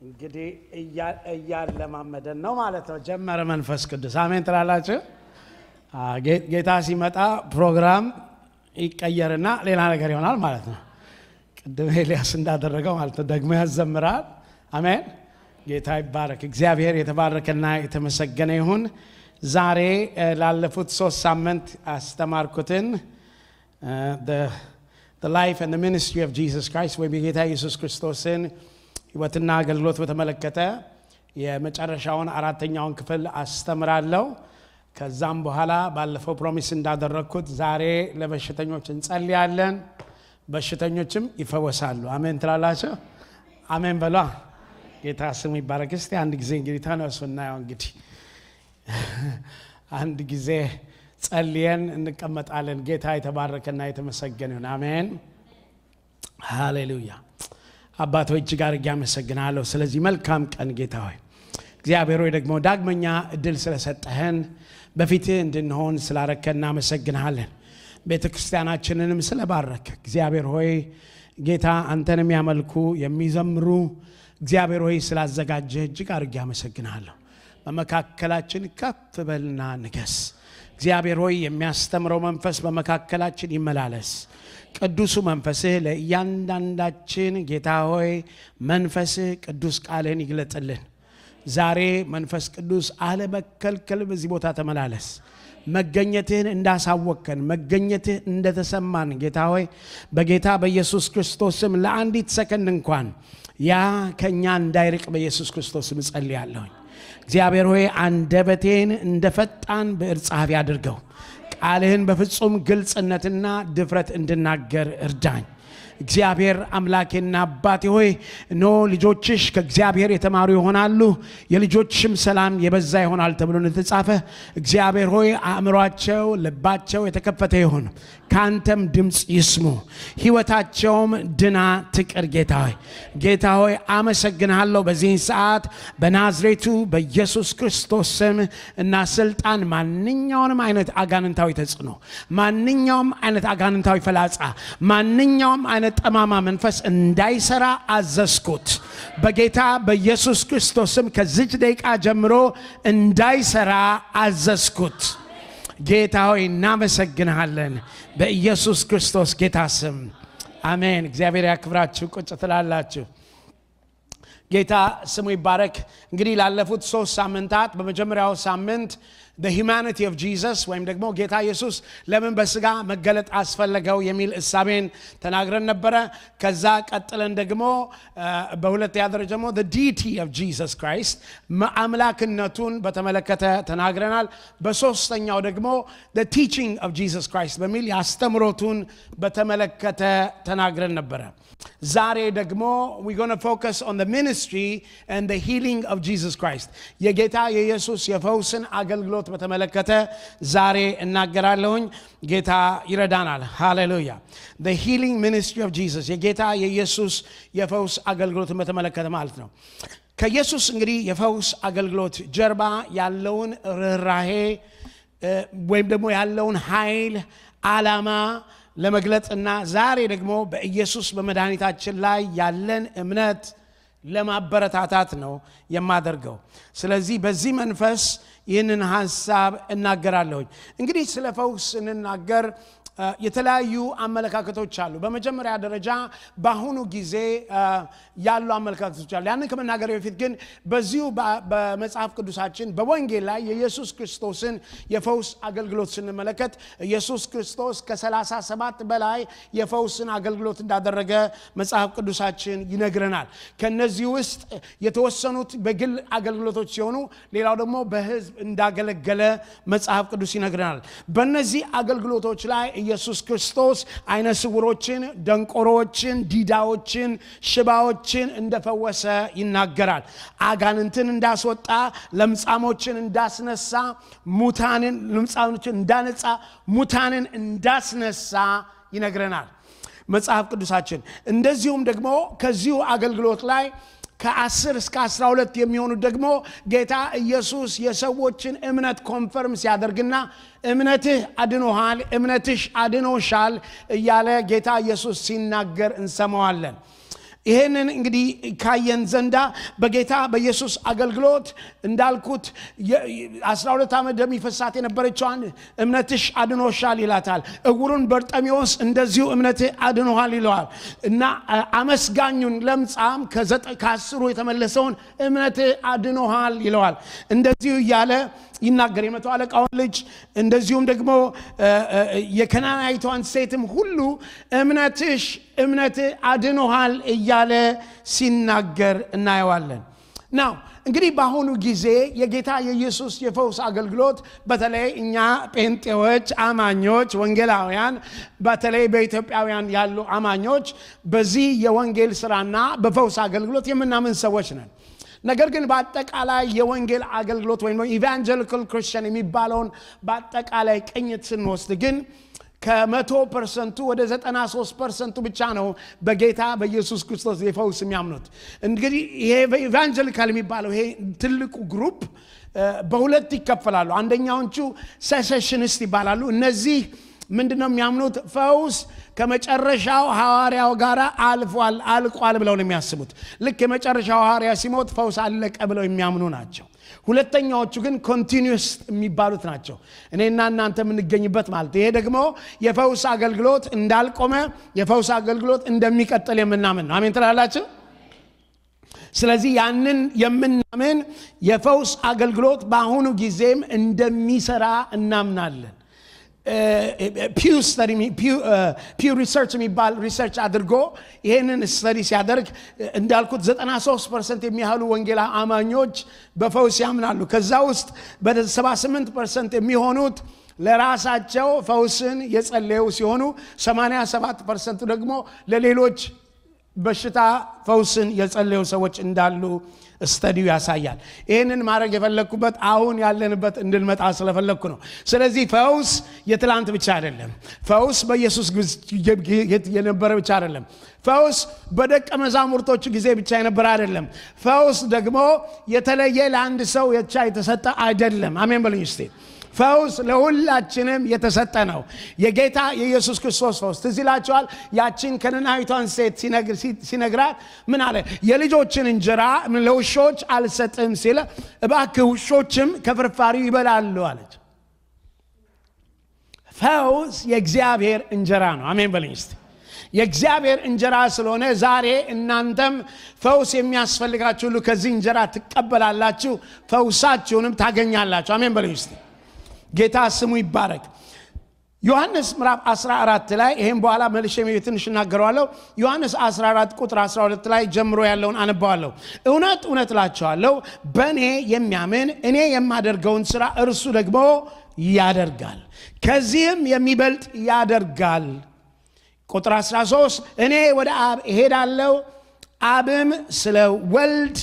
እንግዲህ እያለማመደን ነው ማለት ነው። ጀመረ መንፈስ ቅዱስ አሜን ትላላችሁ። ጌታ ሲመጣ ፕሮግራም ይቀየርና ሌላ ነገር ይሆናል ማለት ነው። ቅድም ኤልያስ እንዳደረገው ማለት ነው፣ ደግሞ ያዘምራል። አሜን። ጌታ ይባረክ። እግዚአብሔር የተባረከና የተመሰገነ ይሁን። ዛሬ ላለፉት 3 ሳምንት አስተማርኩትን the life and the ministry of Jesus Christ ወይ ጌታ ኢየሱስ ክርስቶስን ሕይወትና አገልግሎት በተመለከተ የመጨረሻውን አራተኛውን ክፍል አስተምራለሁ። ከዛም በኋላ ባለፈው ፕሮሚስ እንዳደረኩት ዛሬ ለበሽተኞች እንጸልያለን፣ በሽተኞችም ይፈወሳሉ። አሜን ትላላችሁ? አሜን በሏ። ጌታ ስሙ ይባረክ። እስቲ አንድ ጊዜ እንግዲህ ተነሱና ያው እንግዲህ አንድ ጊዜ ጸልየን እንቀመጣለን። ጌታ የተባረከና የተመሰገነ ይሁን። አሜን ሃሌሉያ። አባት ሆይ እጅግ አድርጌ አመሰግናለሁ ስለዚህ መልካም ቀን። ጌታ ሆይ እግዚአብሔር ሆይ ደግሞ ዳግመኛ እድል ስለሰጠህን በፊትህ እንድንሆን ስላረከን እናመሰግናለን። ቤተ ክርስቲያናችንንም ስለባረክ እግዚአብሔር ሆይ ጌታ አንተን የሚያመልኩ የሚዘምሩ እግዚአብሔር ሆይ ስላዘጋጀህ እጅግ አድርጌ አመሰግናለሁ። በመካከላችን ከፍ በልና ንገስ። እግዚአብሔር ሆይ የሚያስተምረው መንፈስ በመካከላችን ይመላለስ። ቅዱሱ መንፈስህ ለእያንዳንዳችን ጌታ ሆይ መንፈስህ ቅዱስ ቃልህን ይግለጥልን። ዛሬ መንፈስ ቅዱስ አለመከልከል በዚህ ቦታ ተመላለስ። መገኘትህን እንዳሳወከን መገኘትህ እንደተሰማን ጌታ ሆይ በጌታ በኢየሱስ ክርስቶስም ለአንዲት ሰከንድ እንኳን ያ ከኛ እንዳይርቅ በኢየሱስ ክርስቶስም ጸልያለሁ። እግዚአብሔር ሆይ አንደበቴን እንደፈጣን ብዕር ጸሐፊ አድርገው፣ ቃልህን በፍጹም ግልጽነትና ድፍረት እንድናገር እርዳኝ። እግዚአብሔር አምላኬና አባቴ ሆይ ኖ ልጆችሽ ከእግዚአብሔር የተማሩ ይሆናሉ የልጆችሽም ሰላም የበዛ ይሆናል ተብሎ እንደተጻፈ እግዚአብሔር ሆይ አእምሯቸው ልባቸው የተከፈተ ይሁን፣ ካንተም ድምጽ ይስሙ፣ ሕይወታቸውም ድና ትቅር። ጌታ ሆይ አመሰግናለሁ። በዚህ ሰዓት በናዝሬቱ በኢየሱስ ክርስቶስ ስም እና ስልጣን ማንኛውንም አይነት አጋንንታዊ ተጽዕኖ፣ ማንኛውም አይነት አጋንንታዊ ፈላጻ፣ ማንኛውም አይነት ጠማማ መንፈስ እንዳይሰራ አዘዝኩት። በጌታ በኢየሱስ ክርስቶስ ስም ከዚህ ደቂቃ ጀምሮ እንዳይሰራ አዘዝኩት። ጌታ ሆይ እናመሰግናለን በኢየሱስ ክርስቶስ ጌታ ስም አሜን። እግዚአብሔር ያክብራችሁ። ቁጭ ትላላችሁ። ጌታ ስሙ ይባረክ። እንግዲህ ላለፉት 3 ሳምንታት በመጀመሪያው ሳምንት the humanity of Jesus ወይም ደግሞ ጌታ ኢየሱስ ለምን በስጋ መገለጥ አስፈለገው የሚል እሳቤን ተናግረን ነበረ። ከዛ ቀጥለን ደግሞ በሁለተኛ ደረጃ ደግሞ the deity of Jesus Christ አምላክነቱን በተመለከተ ተናግረናል። በሶስተኛው ደግሞ the teaching of Jesus Christ በሚል ያስተምሮቱን በተመለከተ ተናግረን ነበረ። ዛሬ ደግሞ we're going to focus on the ministry and the healing of Jesus Christ የጌታ የኢየሱስ የፈውስን አገልግሎት በተመለከተ ዛሬ እናገራለሁኝ። ጌታ ይረዳናል። ሃሌሉያ። the healing ministry of Jesus የጌታ የኢየሱስ የፈውስ አገልግሎትን በተመለከተ ማለት ነው። ከኢየሱስ እንግዲህ የፈውስ አገልግሎት ጀርባ ያለውን ርህራሄ ወይም ደግሞ ያለውን ኃይል ዓላማ ለመግለጽና ዛሬ ደግሞ በኢየሱስ በመድኃኒታችን ላይ ያለን እምነት ለማበረታታት ነው የማደርገው። ስለዚህ በዚህ መንፈስ ይህንን ሐሳብ እናገራለሁ። እንግዲህ ስለ ፈውስ እንናገር የተለያዩ አመለካከቶች አሉ። በመጀመሪያ ደረጃ በአሁኑ ጊዜ ያሉ አመለካከቶች አሉ። ያንን ከመናገር በፊት ግን በዚሁ በመጽሐፍ ቅዱሳችን በወንጌል ላይ የኢየሱስ ክርስቶስን የፈውስ አገልግሎት ስንመለከት ኢየሱስ ክርስቶስ ከ37 በላይ የፈውስን አገልግሎት እንዳደረገ መጽሐፍ ቅዱሳችን ይነግረናል። ከነዚህ ውስጥ የተወሰኑት በግል አገልግሎቶች ሲሆኑ ሌላው ደግሞ በሕዝብ እንዳገለገለ መጽሐፍ ቅዱስ ይነግረናል። በእነዚህ አገልግሎቶች ላይ ኢየሱስ ክርስቶስ አይነ ስውሮችን፣ ደንቆሮችን፣ ዲዳዎችን፣ ሽባዎችን እንደፈወሰ ይናገራል። አጋንንትን እንዳስወጣ፣ ለምጻሞችን እንዳስነሳ፣ ለምጻሞችን እንዳነጻ፣ ሙታንን እንዳስነሳ ይነግረናል መጽሐፍ ቅዱሳችን። እንደዚሁም ደግሞ ከዚሁ አገልግሎት ላይ ከ10 እስከ 12 የሚሆኑ ደግሞ ጌታ ኢየሱስ የሰዎችን እምነት ኮንፈርም ሲያደርግና እምነትህ አድኖሃል፣ እምነትሽ አድኖሻል እያለ ጌታ ኢየሱስ ሲናገር እንሰማዋለን። ይሄንን እንግዲህ ካየን ዘንዳ በጌታ በኢየሱስ አገልግሎት እንዳልኩት 12 ዓመት ደም ይፈሳት የነበረችዋን እምነትሽ አድኖሻል ይላታል። እውሩን በርጤሜዎስ እንደዚሁ እምነትህ አድኖሃል ይለዋል እና አመስጋኙን ለምጻም ከ10 የተመለሰውን እምነትህ አድኖሃል ይለዋል። እንደዚሁ እያለ ይናገር። የመቶ አለቃውን ልጅ እንደዚሁም ደግሞ የከናናይቷን ሴትም ሁሉ እምነትህ አድኖሃል እያለ ሲናገር እናየዋለን። ናው እንግዲህ በአሁኑ ጊዜ የጌታ የኢየሱስ የፈውስ አገልግሎት በተለይ እኛ ጴንጤዎች አማኞች ወንጌላውያን በተለይ በኢትዮጵያውያን ያሉ አማኞች በዚህ የወንጌል ስራና በፈውስ አገልግሎት የምናምን ሰዎች ነን። ነገር ግን በአጠቃላይ የወንጌል አገልግሎት ወይም ኢቫንጀሊካል ክርስቲያን የሚባለውን በአጠቃላይ ቅኝት ስንወስድ ግን ከ100% ወደ 93% ብቻ ነው በጌታ በኢየሱስ ክርስቶስ የፈውስ የሚያምኑት። እንግዲህ ይሄ ኢቫንጀሊካል የሚባለው ይሄ ትልቁ ግሩፕ በሁለት ይከፈላሉ። አንደኛዎቹ ሴሴሽኒስት ይባላሉ። እነዚህ ምንድነው የሚያምኑት? ፈውስ ከመጨረሻው ሐዋርያው ጋር አልቋል ብለው ነው የሚያስቡት። ልክ የመጨረሻው ሐዋርያ ሲሞት ፈውስ አለቀ ብለው የሚያምኑ ናቸው። ሁለተኛዎቹ ግን ኮንቲኒዩስ የሚባሉት ናቸው፣ እኔና እናንተ የምንገኝበት ማለት። ይሄ ደግሞ የፈውስ አገልግሎት እንዳልቆመ የፈውስ አገልግሎት እንደሚቀጥል የምናምን ነው። አሜን ትላላችሁ? ስለዚህ ያንን የምናምን የፈውስ አገልግሎት በአሁኑ ጊዜም እንደሚሰራ እናምናለን። ፒው ሪሰርች የሚባል ሪሰርች አድርጎ ይህንን ስተዲ ሲያደርግ እንዳልኩት 93% የሚያህሉ ወንጌላ አማኞች በፈውስ ያምናሉ። ከዛ ውስጥ በ78% የሚሆኑት ለራሳቸው ፈውስን የጸለዩ ሲሆኑ 87% ደግሞ ለሌሎች በሽታ ፈውስን የጸለዩ ሰዎች እንዳሉ ስተዲው ያሳያል። ይህንን ማድረግ የፈለግኩበት አሁን ያለንበት እንድንመጣ ስለፈለግኩ ነው። ስለዚህ ፈውስ የትላንት ብቻ አይደለም። ፈውስ በኢየሱስ የነበረ ብቻ አይደለም። ፈውስ በደቀ መዛሙርቶቹ ጊዜ ብቻ የነበረ አይደለም። ፈውስ ደግሞ የተለየ ለአንድ ሰው ብቻ የተሰጠ አይደለም። አሜን በሉኝ እስቲ። ፈውስ ለሁላችንም የተሰጠ ነው። የጌታ የኢየሱስ ክርስቶስ ፈውስ ትዝ ይላችኋል። ያችን ከነናይቷን ሴት ሲነግራት ምን አለ? የልጆችን እንጀራ ለውሾች አልሰጥም ሲል እባክህ ውሾችም ከፍርፋሪው ይበላሉ አለች። ፈውስ የእግዚአብሔር እንጀራ ነው። አሜን በሉኝ እስቲ። የእግዚአብሔር እንጀራ ስለሆነ ዛሬ እናንተም ፈውስ የሚያስፈልጋችሁ ሁሉ ከዚህ እንጀራ ትቀበላላችሁ፣ ፈውሳችሁንም ታገኛላችሁ። አሜን በሉኝ እስቲ። ጌታ ስሙ ይባረክ። ዮሐንስ ምዕራፍ 14 ላይ ይሄን በኋላ መልሼ ትንሽ እናገረዋለሁ። ዮሐንስ 14 ቁጥር 12 ላይ ጀምሮ ያለውን አነባዋለሁ። እውነት እውነት እላችኋለሁ በእኔ የሚያምን እኔ የማደርገውን ሥራ እርሱ ደግሞ ያደርጋል፣ ከዚህም የሚበልጥ ያደርጋል። ቁጥር 13 እኔ ወደ አብ እሄዳለሁ፣ አብም ስለ ወልድ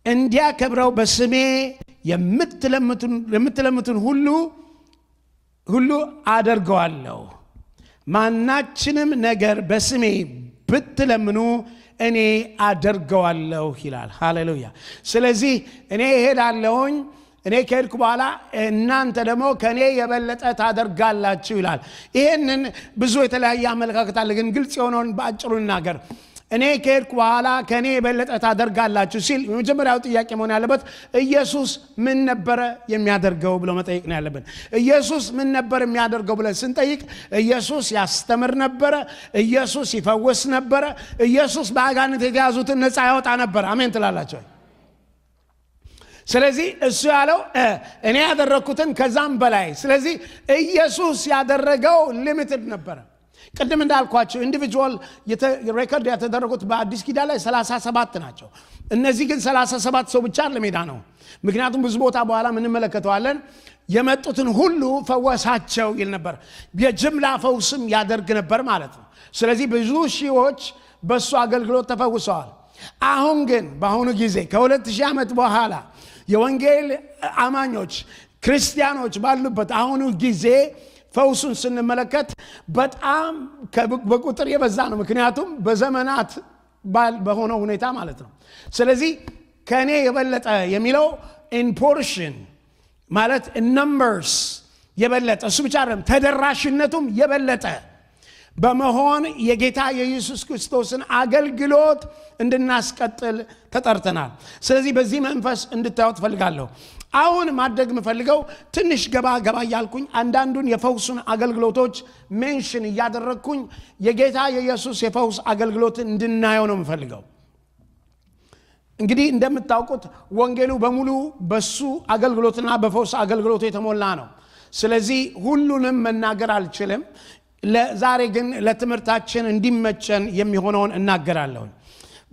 እንዲያከብረው በስሜ የምትለምቱን ሁሉ አደርገዋለሁ። ማናችንም ነገር በስሜ ብትለምኑ እኔ አደርገዋለሁ ይላል። ሃሌሉያ። ስለዚህ እኔ እሄዳለሁኝ፣ እኔ ከሄድኩ በኋላ እናንተ ደግሞ ከኔ የበለጠ ታደርጋላችሁ ይላል። ይሄንን ብዙ የተለያየ አመለካከት አለ፣ ግን ግልጽ የሆነውን በአጭሩ እናገር። እኔ ከሄድኩ በኋላ ከኔ የበለጠ ታደርጋላችሁ ሲል የመጀመሪያው ጥያቄ መሆን ያለበት ኢየሱስ ምን ነበረ የሚያደርገው ብሎ መጠየቅ ነው ያለብን። ኢየሱስ ምን ነበር የሚያደርገው ብለን ስንጠይቅ ኢየሱስ ያስተምር ነበረ፣ ኢየሱስ ይፈወስ ነበረ፣ ኢየሱስ በአጋንንት የተያዙትን ነፃ ያወጣ ነበረ። አሜን ትላላችሁ? ስለዚህ እሱ ያለው እኔ ያደረኩትን ከዛም በላይ። ስለዚህ ኢየሱስ ያደረገው ሊሚትድ ነበረ። ቅድም እንዳልኳቸው ኢንዲቪጁዋል ሬኮርድ የተደረጉት በአዲስ ኪዳን ላይ 37 ናቸው። እነዚህ ግን 37 ሰው ብቻ ለሜዳ ነው። ምክንያቱም ብዙ ቦታ በኋላ እንመለከተዋለን የመጡትን ሁሉ ፈወሳቸው ይል ነበር። የጅምላ ፈውስም ያደርግ ነበር ማለት ነው። ስለዚህ ብዙ ሺዎች በሱ አገልግሎት ተፈውሰዋል። አሁን ግን በአሁኑ ጊዜ ከ2000 ዓመት በኋላ የወንጌል አማኞች ክርስቲያኖች ባሉበት አሁኑ ጊዜ ፈውሱን ስንመለከት በጣም በቁጥር የበዛ ነው። ምክንያቱም በዘመናት በሆነው ሁኔታ ማለት ነው። ስለዚህ ከኔ የበለጠ የሚለው ኢን ፖርሽን ማለት ነምበርስ የበለጠ እሱ ብቻ አይደለም፣ ተደራሽነቱም የበለጠ በመሆን የጌታ የኢየሱስ ክርስቶስን አገልግሎት እንድናስቀጥል ተጠርተናል። ስለዚህ በዚህ መንፈስ እንድታዩት ፈልጋለሁ። አሁን ማድረግ የምፈልገው ትንሽ ገባ እያልኩኝ አንዳንዱን የፈውሱን አገልግሎቶች ሜንሽን እያደረግኩኝ የጌታ የኢየሱስ የፈውስ አገልግሎትን እንድናየው ነው የምፈልገው። እንግዲህ እንደምታውቁት ወንጌሉ በሙሉ በሱ አገልግሎትና በፈውስ አገልግሎቱ የተሞላ ነው። ስለዚህ ሁሉንም መናገር አልችልም። ለዛሬ ግን ለትምህርታችን እንዲመቸን የሚሆነውን እናገራለሁ።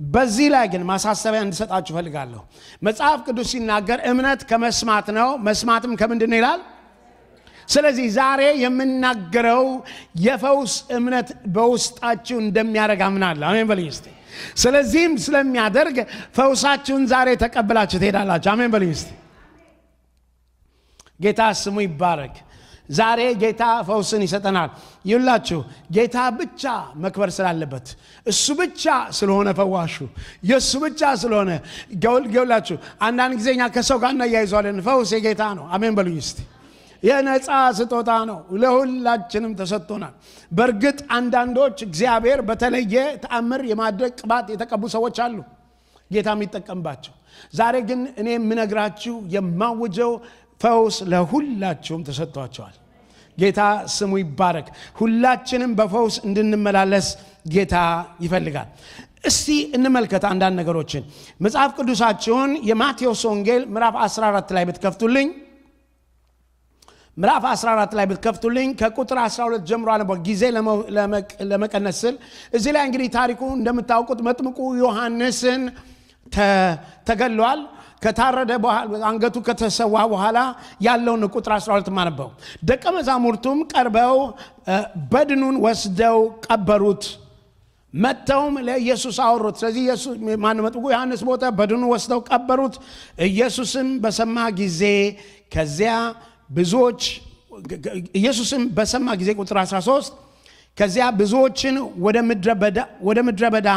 በዚህ ላይ ግን ማሳሰቢያ እንድሰጣችሁ ፈልጋለሁ። መጽሐፍ ቅዱስ ሲናገር እምነት ከመስማት ነው፣ መስማትም ከምንድን ነው ይላል። ስለዚህ ዛሬ የምናገረው የፈውስ እምነት በውስጣችሁ እንደሚያደርግ አምናለሁ። አሜን በሉኝ እስቲ። ስለዚህም ስለሚያደርግ ፈውሳችሁን ዛሬ ተቀብላችሁ ትሄዳላችሁ። አሜን በሉኝ እስቲ። ጌታ ስሙ ይባረክ። ዛሬ ጌታ ፈውስን ይሰጠናል። ይላችሁ ጌታ ብቻ መክበር ስላለበት እሱ ብቻ ስለሆነ ፈዋሹ የሱ ብቻ ስለሆነ ይላችሁ። አንዳንድ ጊዜኛ ከሰው ጋር እናያይዘዋለን። ፈውስ የጌታ ነው። አሜን በሉኝ እስቲ። የነፃ ስጦታ ነው፣ ለሁላችንም ተሰጥቶናል። በእርግጥ አንዳንዶች እግዚአብሔር በተለየ ተአምር የማድረግ ቅባት የተቀቡ ሰዎች አሉ ጌታ የሚጠቀምባቸው። ዛሬ ግን እኔ የምነግራችሁ የማውጀው ፈውስ ለሁላችሁም ተሰጥቷቸዋል። ጌታ ስሙ ይባረክ። ሁላችንም በፈውስ እንድንመላለስ ጌታ ይፈልጋል። እስቲ እንመልከት አንዳንድ ነገሮችን። መጽሐፍ ቅዱሳችሁን የማቴዎስ ወንጌል ምዕራፍ 14 ላይ ብትከፍቱልኝ፣ ምዕራፍ 14 ላይ ብትከፍቱልኝ ከቁጥር 12 ጀምሮ አለ። ጊዜ ለመቀነስ ስል እዚህ ላይ እንግዲህ ታሪኩ እንደምታውቁት መጥምቁ ዮሐንስን ተገሏል። ከታረደ በኋላ አንገቱ ከተሰዋ በኋላ ያለውን ቁጥር 12 ማነበው። ደቀ መዛሙርቱም ቀርበው በድኑን ወስደው ቀበሩት። መተውም ለኢየሱስ አወሩት። ስለዚህ ኢየሱስ መጥምቁ ዮሐንስ ሞተ፣ በድኑን ወስደው ቀበሩት። ኢየሱስም በሰማ ጊዜ ቁጥር 13 ከዚያ ብዙዎችን ወደ ምድረ በዳ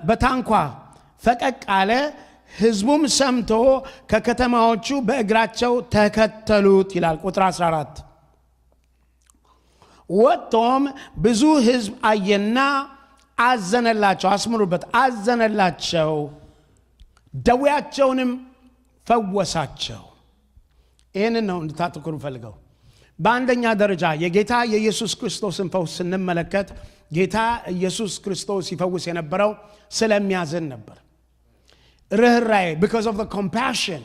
በታንኳ ፈቀቅ አለ። ሕዝቡም ሰምቶ ከከተማዎቹ በእግራቸው ተከተሉት ይላል። ቁጥር 14 ወጥቶም ብዙ ሕዝብ አየና አዘነላቸው። አስምሩበት፣ አዘነላቸው፣ ደዌያቸውንም ፈወሳቸው። ይህንን ነው እንድታተኩሩ ፈልገው። በአንደኛ ደረጃ የጌታ የኢየሱስ ክርስቶስን ፈውስ ስንመለከት ጌታ ኢየሱስ ክርስቶስ ይፈውስ የነበረው ስለሚያዝን ነበር። ርህራሄ because of the compassion።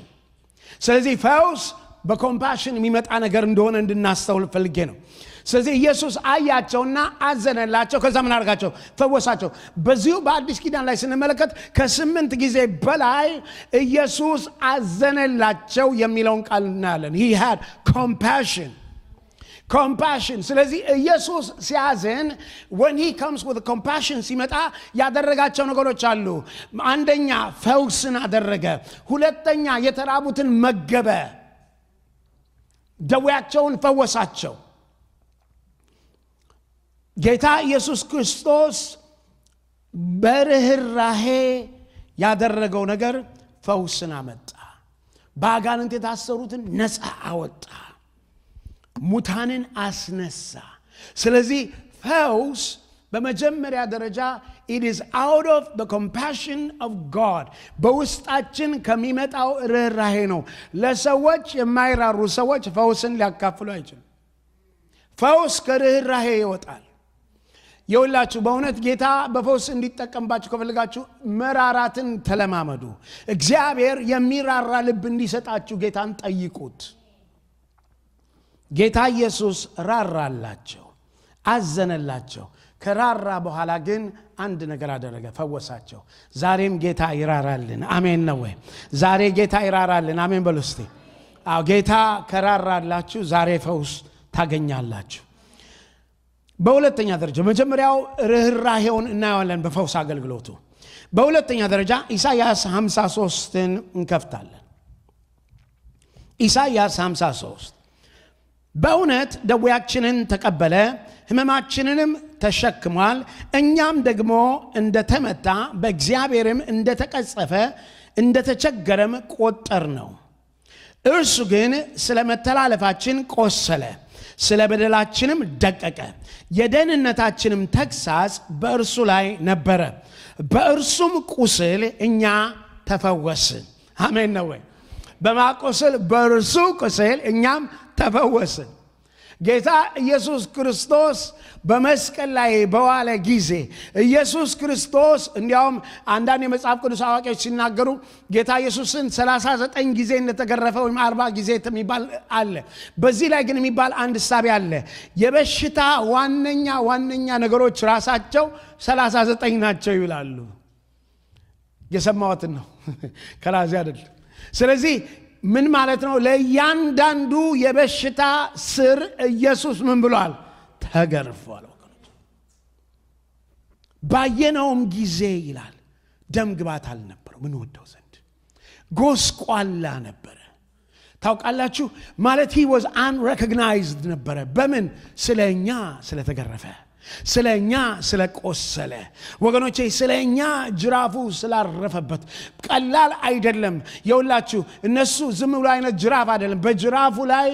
ስለዚህ ፈውስ በኮምፓሽን የሚመጣ ነገር እንደሆነ እንድናስተውል ፈልጌ ነው። ስለዚህ ኢየሱስ አያቸውና አዘነላቸው። ከዛ ምን አደረጋቸው? ፈወሳቸው። በዚሁ በአዲስ ኪዳን ላይ ስንመለከት ከ8 ጊዜ በላይ ኢየሱስ አዘነላቸው የሚለውን ቃል እናያለን። he had compassion። ስለዚህ ኢየሱስ ሲያዝን when he comes with compassion ሲመጣ ያደረጋቸው ነገሮች አሉ። አንደኛ ፈውስን አደረገ። ሁለተኛ የተራቡትን መገበ፣ ደዌያቸውን ፈወሳቸው። ጌታ ኢየሱስ ክርስቶስ በርህራሄ ያደረገው ነገር ፈውስን አመጣ። በአጋንንት የታሰሩትን ነፃ አወጣ፣ ሙታንን አስነሳ። ስለዚህ ፈውስ በመጀመሪያ ደረጃ it is out of the compassion of God። በውስጣችን ከሚመጣው ርህራሄ ነው። ለሰዎች የማይራሩ ሰዎች ፈውስን ሊያካፍሉ አይችሉም። ፈውስ ከርህራሄ ይወጣል። የሁላችሁ በእውነት ጌታ በፈውስ እንዲጠቀምባችሁ ከፈልጋችሁ መራራትን ተለማመዱ። እግዚአብሔር የሚራራ ልብ እንዲሰጣችሁ ጌታን ጠይቁት። ጌታ ኢየሱስ ራራላቸው፣ አዘነላቸው። ከራራ በኋላ ግን አንድ ነገር አደረገ፣ ፈወሳቸው። ዛሬም ጌታ ይራራልን። አሜን ነው ወይ? ዛሬ ጌታ ይራራልን። አሜን በሉ እስቲ። አዎ ጌታ ከራራላችሁ ዛሬ ፈውስ ታገኛላችሁ። በሁለተኛ ደረጃ መጀመሪያው ርህራሄውን እናየዋለን በፈውስ አገልግሎቱ። በሁለተኛ ደረጃ ኢሳይያስ 53ን እንከፍታለን። ኢሳይያስ 53 በእውነት ደዌያችንን ተቀበለ፣ ሕመማችንንም ተሸክሟል። እኛም ደግሞ እንደተመታ በእግዚአብሔርም እንደተቀጸፈ እንደተቸገረም ቆጠር ነው። እርሱ ግን ስለ መተላለፋችን ቆሰለ፣ ስለ በደላችንም ደቀቀ። የደህንነታችንም ተግሣጽ በእርሱ ላይ ነበረ፣ በእርሱም ቁስል እኛ ተፈወስን። አሜን ነው ወይ? በማቁስል በእርሱ ቁስል እኛም ተፈወስን። ጌታ ኢየሱስ ክርስቶስ በመስቀል ላይ በዋለ ጊዜ ኢየሱስ ክርስቶስ እንዲያውም አንዳንድ የመጽሐፍ ቅዱስ አዋቂዎች ሲናገሩ ጌታ ኢየሱስን 39 ጊዜ እንደተገረፈ ወይም 40 ጊዜ የሚባል አለ። በዚህ ላይ ግን የሚባል አንድ ሳቢ አለ። የበሽታ ዋነኛ ነገሮች ራሳቸው 39 ናቸው ይላሉ። የሰማሁትን ነው ከራሴ አይደለም። ስለዚህ ምን ማለት ነው? ለእያንዳንዱ የበሽታ ስር ኢየሱስ ምን ብሏል? ተገርፏል። ወገኖች ባየነውም ጊዜ ይላል ደም ግባት አልነበረው ምን ወደው ዘንድ ጎስቋላ ነበረ። ታውቃላችሁ ማለት he was unrecognized ነበረ። በምን? ስለኛ ስለተገረፈ፣ ስለኛ ስለቆሰለ። ወገኖቼ ስለኛ ጅራፉ ስላረፈበት ቀላል አይደለም። የውላችሁ እነሱ ዝም ብሎ አይነት ጅራፍ አይደለም። በጅራፉ ላይ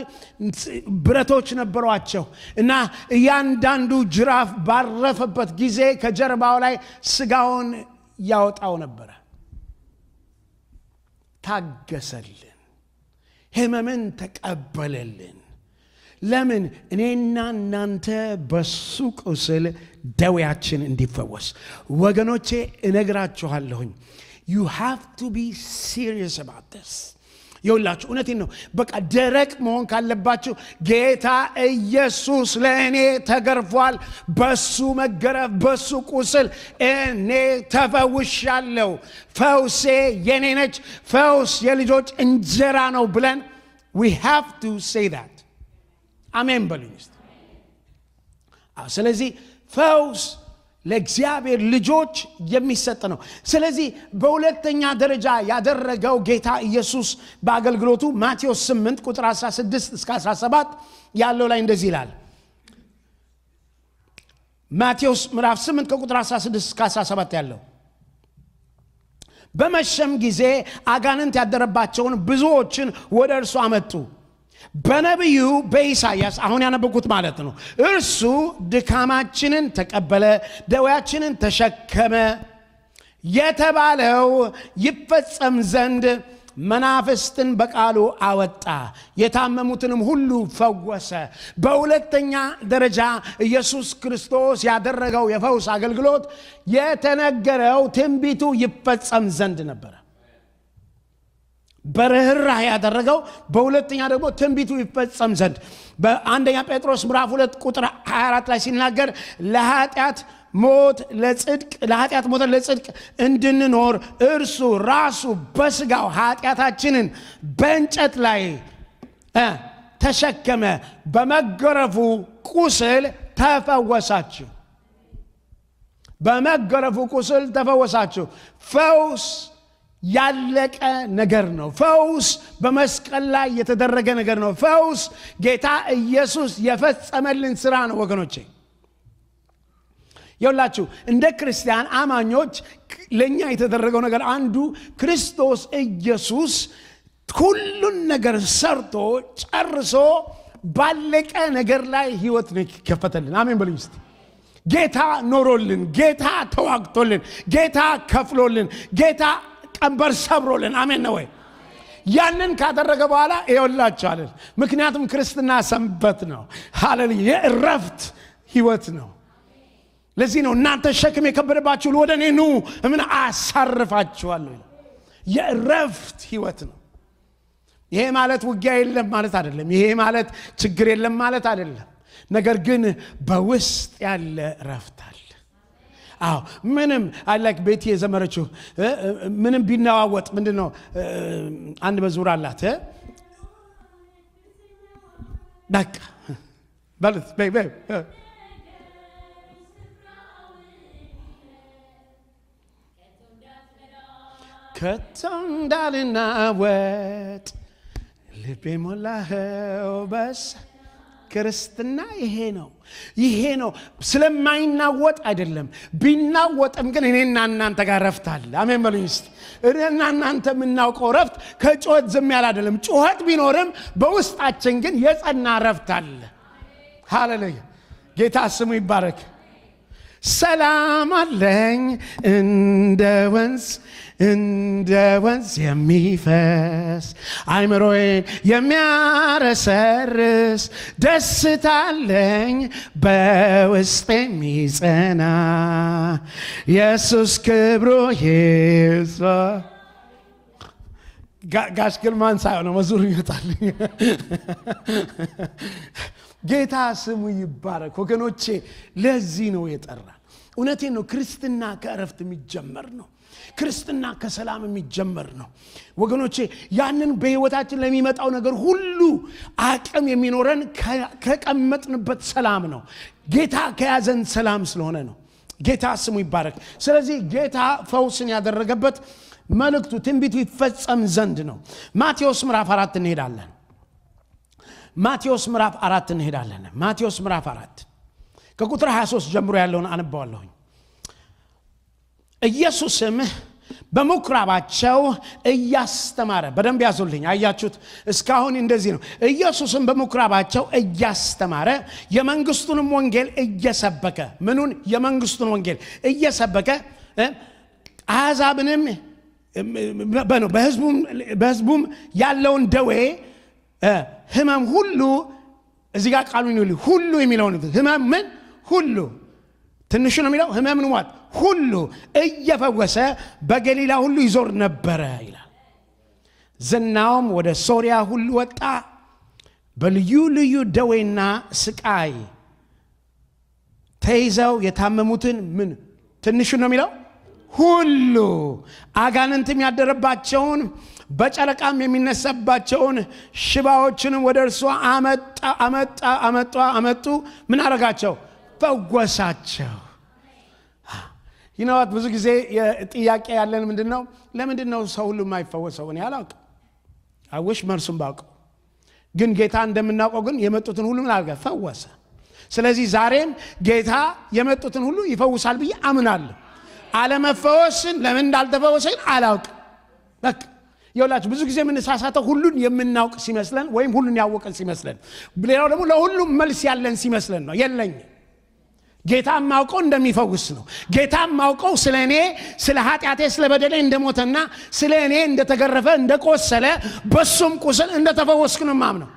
ብረቶች ነበሯቸው እና እያንዳንዱ ጅራፍ ባረፈበት ጊዜ ከጀርባው ላይ ስጋውን ያወጣው ነበረ። ታገሰልን፣ ህመምን ተቀበለልን። ለምን? እኔና እናንተ በሱ ቁስል ደዌያችን እንዲፈወስ። ወገኖቼ እነግራችኋለሁኝ you have to be serious about this። ይውላችሁ እውነቴን ነው። በቃ ደረቅ መሆን ካለባችሁ ጌታ ኢየሱስ ለእኔ ተገርፏል፣ በሱ መገረፍ በሱ ቁስል እኔ ተፈውሻለሁ፣ ፈውሴ የኔ ነች፣ ፈውስ የልጆች እንጀራ ነው ብለን we have to say that። አሜን በሉኝ እስቲ። ስለዚህ ፈውስ ለእግዚአብሔር ልጆች የሚሰጥ ነው። ስለዚህ በሁለተኛ ደረጃ ያደረገው ጌታ ኢየሱስ በአገልግሎቱ ማቴዎስ 8 ቁጥር 16 እስከ 17 ያለው ላይ እንደዚህ ይላል። ማቴዎስ ምዕራፍ 8 ከቁጥር 16 እስከ 17 ያለው በመሸም ጊዜ አጋንንት ያደረባቸውን ብዙዎችን ወደ እርሱ አመጡ። በነቢዩ በኢሳይያስ አሁን ያነበብኩት ማለት ነው። እርሱ ድካማችንን ተቀበለ፣ ደዌያችንን ተሸከመ የተባለው ይፈጸም ዘንድ መናፍስትን በቃሉ አወጣ፣ የታመሙትንም ሁሉ ፈወሰ። በሁለተኛ ደረጃ ኢየሱስ ክርስቶስ ያደረገው የፈውስ አገልግሎት የተነገረው ትንቢቱ ይፈጸም ዘንድ ነበረ። በርህራሄ ያደረገው። በሁለተኛ ደግሞ ትንቢቱ ይፈጸም ዘንድ በአንደኛ ጴጥሮስ ምዕራፍ 2 ቁጥር 24 ላይ ሲናገር ለኃጢአት ሞት ለጽድቅ እንድንኖር እርሱ ራሱ በስጋው ኃጢአታችንን በእንጨት ላይ ተሸከመ፣ በመገረፉ ቁስል ተፈወሳችሁ። በመገረፉ ቁስል ተፈወሳችሁ። ፈውስ ያለቀ ነገር ነው። ፈውስ በመስቀል ላይ የተደረገ ነገር ነው። ፈውስ ጌታ ኢየሱስ የፈጸመልን ስራ ነው። ወገኖቼ ይውላችሁ እንደ ክርስቲያን አማኞች ለኛ የተደረገው ነገር አንዱ ክርስቶስ ኢየሱስ ሁሉን ነገር ሰርቶ ጨርሶ ባለቀ ነገር ላይ ህይወት ነው ከፈተልን። አሜን በሉኝ እስቲ። ጌታ ኖሮልን፣ ጌታ ተዋግቶልን፣ ጌታ ከፍሎልን፣ ጌታ ቀንበር ሰብሮልን። አሜን ነው ወይ? ያንን ካደረገ በኋላ ይውላችኋል። ምክንያቱም ክርስትና ሰንበት ነው። ሃሌሉያ! የእረፍት ህይወት ነው። ለዚህ ነው እናንተ ሸክም የከበደባችሁ ወደ እኔ ኑ ምን አሳርፋችኋለሁ። የእረፍት ህይወት ነው። ይሄ ማለት ውጊያ የለም ማለት አይደለም። ይሄ ማለት ችግር የለም ማለት አይደለም። ነገር ግን በውስጥ ያለ እረፍት አለ። አዎ ምንም አላክ ቤት የዘመረችው ምንም ቢናዋወጥ ምንድነው አንድ መዝሙር አላት። በቃ ባለት በይ ከቶንዳልናወጥ ልቤ ሞላኸው በስ ክርስትና ይሄ ነው። ስለማይናወጥ አይደለም። ቢናወጥም ግን እኔና እናንተ ጋር ረፍት አለ። አሜን በሉኝ እስቲ። እኔና እናንተ የምናውቀው ረፍት ከጩኸት ዝም ያለ አይደለም። ጩኸት ቢኖርም በውስጣችን ግን የጸና ረፍት አለ። ሃሌሉያ ጌታ ስሙ ይባረክ ሰላም አለኝ እንደ ወንዝ የሚፈስ አይምሮዬን የሚያረሰርስ ደስታ አለኝ በውስጤ የሚጸና ኢየሱስ ክብሩ ይብዛ ጋሽ ግርማን ሳይሆን መዝሙር ይመጣል ጌታ ስሙ ይባረክ ወገኖቼ ለዚህ ነው የጠራ እውነቴን ነው ክርስትና ከእረፍት የሚጀመር ነው ክርስትና ከሰላም የሚጀመር ነው ወገኖቼ ያንን በህይወታችን ለሚመጣው ነገር ሁሉ አቅም የሚኖረን ከቀመጥንበት ሰላም ነው ጌታ ከያዘን ሰላም ስለሆነ ነው ጌታ ስሙ ይባረክ ስለዚህ ጌታ ፈውስን ያደረገበት መልእክቱ ትንቢቱ ይፈጸም ዘንድ ነው ማቴዎስ ምዕራፍ 4 እንሄዳለን ማቴዎስ ምዕራፍ 4 እንሄዳለን ማቴዎስ ምዕራፍ 4 ከቁጥር 23 ጀምሮ ያለውን አነባዋለሁ ኢየሱስም በመኩራባቸው እያስተማረ በደንብ ያዙልኝ አያችሁት እስካሁን እንደዚህ ነው ኢየሱስም በመኩራባቸው እያስተማረ የመንግስቱንም ወንጌል እየሰበከ ምኑን የመንግስቱን ወንጌል እየሰበከ አሕዛብንም በህዝቡም ያለውን ደዌ ህመም ሁሉ እዚህ ጋር ቃሉን ሁሉ የሚለውን ህመም ምን ሁሉ ትንሹ ነው የሚለው ህመም ነው ሁሉ እየፈወሰ በገሊላ ሁሉ ይዞር ነበረ ይላል ዝናውም ወደ ሶሪያ ሁሉ ወጣ በልዩ ልዩ ደዌና ስቃይ ተይዘው የታመሙትን ምን ትንሹ ነው የሚለው ሁሉ አጋንንትም ያደረባቸውን በጨረቃም የሚነሳባቸውን ሽባዎችንም ወደ እርሱ አመጡ ምን አረጋቸው ፈወሳቸው ይነዋት ብዙ ጊዜ ጥያቄ ያለን ምንድነው ለምንድነው ሰው ሁሉ የማይፈወሰው እኔ አላውቅም አውሽ መርሱም ባውቀው ግን ጌታ እንደምናውቀው ግን የመጡትን ሁሉ ምን አርጋ ፈወሰ ስለዚህ ዛሬም ጌታ የመጡትን ሁሉ ይፈውሳል ብዬ አምናለሁ አለመፈወስን ለምን እንዳልተፈወሰን አላውቅም በቃ ይኸውላችሁ ብዙ ጊዜ የምንሳሳተው ሁሉን የምናውቅ ሲመስለን ወይም ሁሉን ያወቀን ሲመስለን ሌላው ደግሞ ለሁሉም መልስ ያለን ሲመስለን ነው የለኝም ጌታ ማውቀው እንደሚፈውስ ነው ጌታ ማውቀው ስለኔ ስለ ኃጢአቴ ስለ በደሌ እንደሞተና ስለኔ እንደተገረፈ እንደቆሰለ በሱም ቁስል እንደተፈወስኩ ነው ማምነው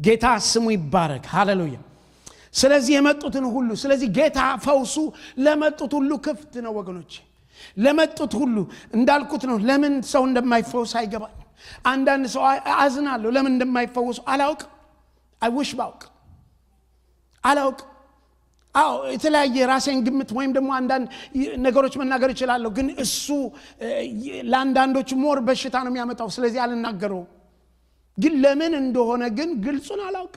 ጌታ ስሙ ይባረክ ሃሌሉያ ስለዚህ የመጡትን ሁሉ ስለዚህ ጌታ ፈውሱ ለመጡት ሁሉ ክፍት ነው ወገኖች ለመጡት ሁሉ እንዳልኩት ነው ለምን ሰው እንደማይፈውስ አይገባኝ አንዳንድ ሰው አዝናለሁ ለምን እንደማይፈውስ አላውቅ አይውሽ ባውቅ አላውቅ አው የተለያየ ራሴን ግምት ወይም ደግሞ አንዳንድ ነገሮች መናገር ይችላል ግን እሱ ለአንዳንዶች ሞር በሽታ ነው የሚያመጣው ስለዚህ አልናገረው ግን ለምን እንደሆነ ግን ግልጹን አላውቅ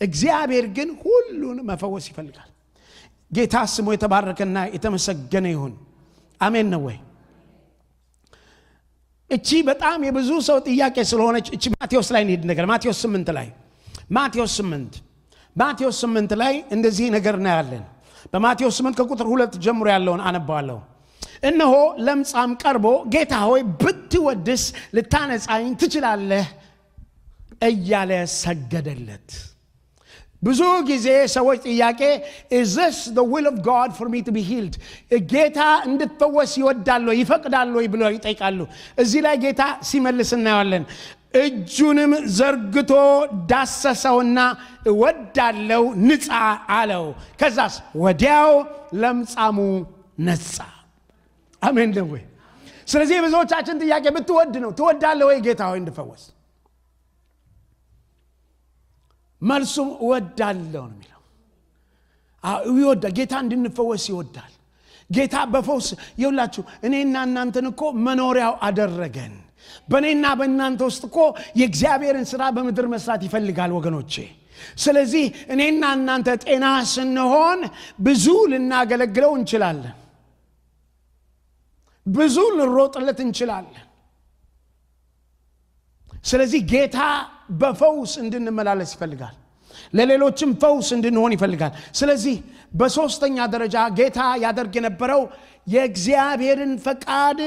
እግዚአብሔር ግን ሁሉን መፈወስ ይፈልጋል ጌታ ስሙ የተባረከና የተመሰገነ ይሁን አሜን ነው ወይ እቺ በጣም የብዙ ሰው ጥያቄ ስለሆነች እቺ ማቴዎስ ላይ እንሄድ ነገር ማቴዎስ 8 ላይ እንደዚህ ነገር እናያለን በማቴዎስ 8 ከቁጥር 2 ጀምሮ ያለውን አነባዋለሁ እነሆ ለምጻም ቀርቦ ጌታ ሆይ ብትወድስ ልታነጻኝ ትችላለህ እያለ ሰገደለት ብዙ ጊዜ ሰዎች ጥያቄ is this the will of God for me to be healed ጌታ እንድትፈወስ ይወዳል ወይ ይፈቅዳል ወይ ብለው ይጠይቃሉ እዚህ ላይ ጌታ ሲመልስ እናያለን እጁንም ዘርግቶ ዳሰሰውና እወዳለው ንጻ አለው ከዛስ ወዲያው ለምጻሙ ነጻ አሜን ነው ወይ ስለዚህ ብዙዎቻችን ጥያቄ ብትወድ ነው ትወዳለህ ወይ ጌታ ሆይ እንድፈወስ መልሱም እወዳለሁ ነው የሚለው ይወዳል ጌታ እንድንፈወስ ይወዳል ጌታ በፈውስ ይውላችሁ እኔና እናንተን እኮ መኖሪያው አደረገን በእኔና በእናንተ ውስጥ እኮ የእግዚአብሔርን ሥራ በምድር መስራት ይፈልጋል ወገኖቼ ስለዚህ እኔና እናንተ ጤና ስንሆን ብዙ ልናገለግለው እንችላለን ብዙ ልሮጥለት እንችላለን ስለዚህ ጌታ በፈውስ እንድንመላለስ ይፈልጋል ለሌሎችም ፈውስ እንድንሆን ይፈልጋል ስለዚህ በሶስተኛ ደረጃ ጌታ ያደርግ የነበረው የእግዚአብሔርን ፈቃድ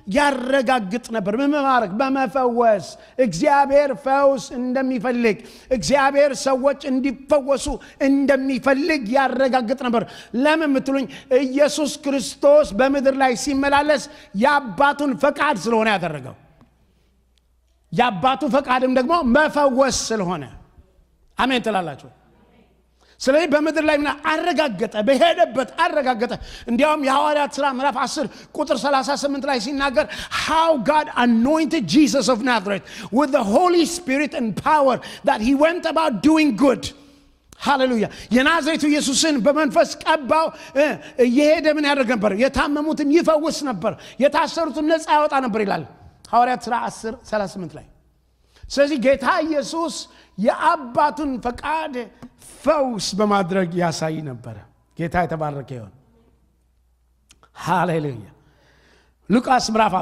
ያረጋግጥ ነበር። በመማረክ በመፈወስ እግዚአብሔር ፈውስ እንደሚፈልግ እግዚአብሔር ሰዎች እንዲፈወሱ እንደሚፈልግ ያረጋግጥ ነበር። ለምን ምትሉኝ ኢየሱስ ክርስቶስ በምድር ላይ ሲመላለስ የአባቱን ፈቃድ ስለሆነ ያደረገው። የአባቱ ፈቃድም ደግሞ መፈወስ ስለሆነ አሜን ትላላችሁ። ስለዚህ በምድር ላይ ምን አረጋገጠ? በሄደበት አረጋገጠ። እንዲያውም የሐዋርያት ሥራ ምዕራፍ 10 ቁጥር 38 ላይ ሲናገር how God anointed Jesus of Nazareth with the Holy Spirit and power that he went about doing good. ሃሌሉያ። የናዝሬቱ ኢየሱስን በመንፈስ ቀባው። እየሄደ ምን ያደርግ ነበር? የታመሙትን ይፈውስ ነበር፣ የታሰሩትን ነፃ ያወጣ ነበር ይላል ሐዋርያት ሥራ 10:38 ላይ። ስለዚህ ጌታ ኢየሱስ የአባቱን ፈቃድ ፈውስ በማድረግ ያሳይ ነበር። ጌታ የተባረከ ይሁን። ሃሌሉያ። ሉቃስ ምዕራፍ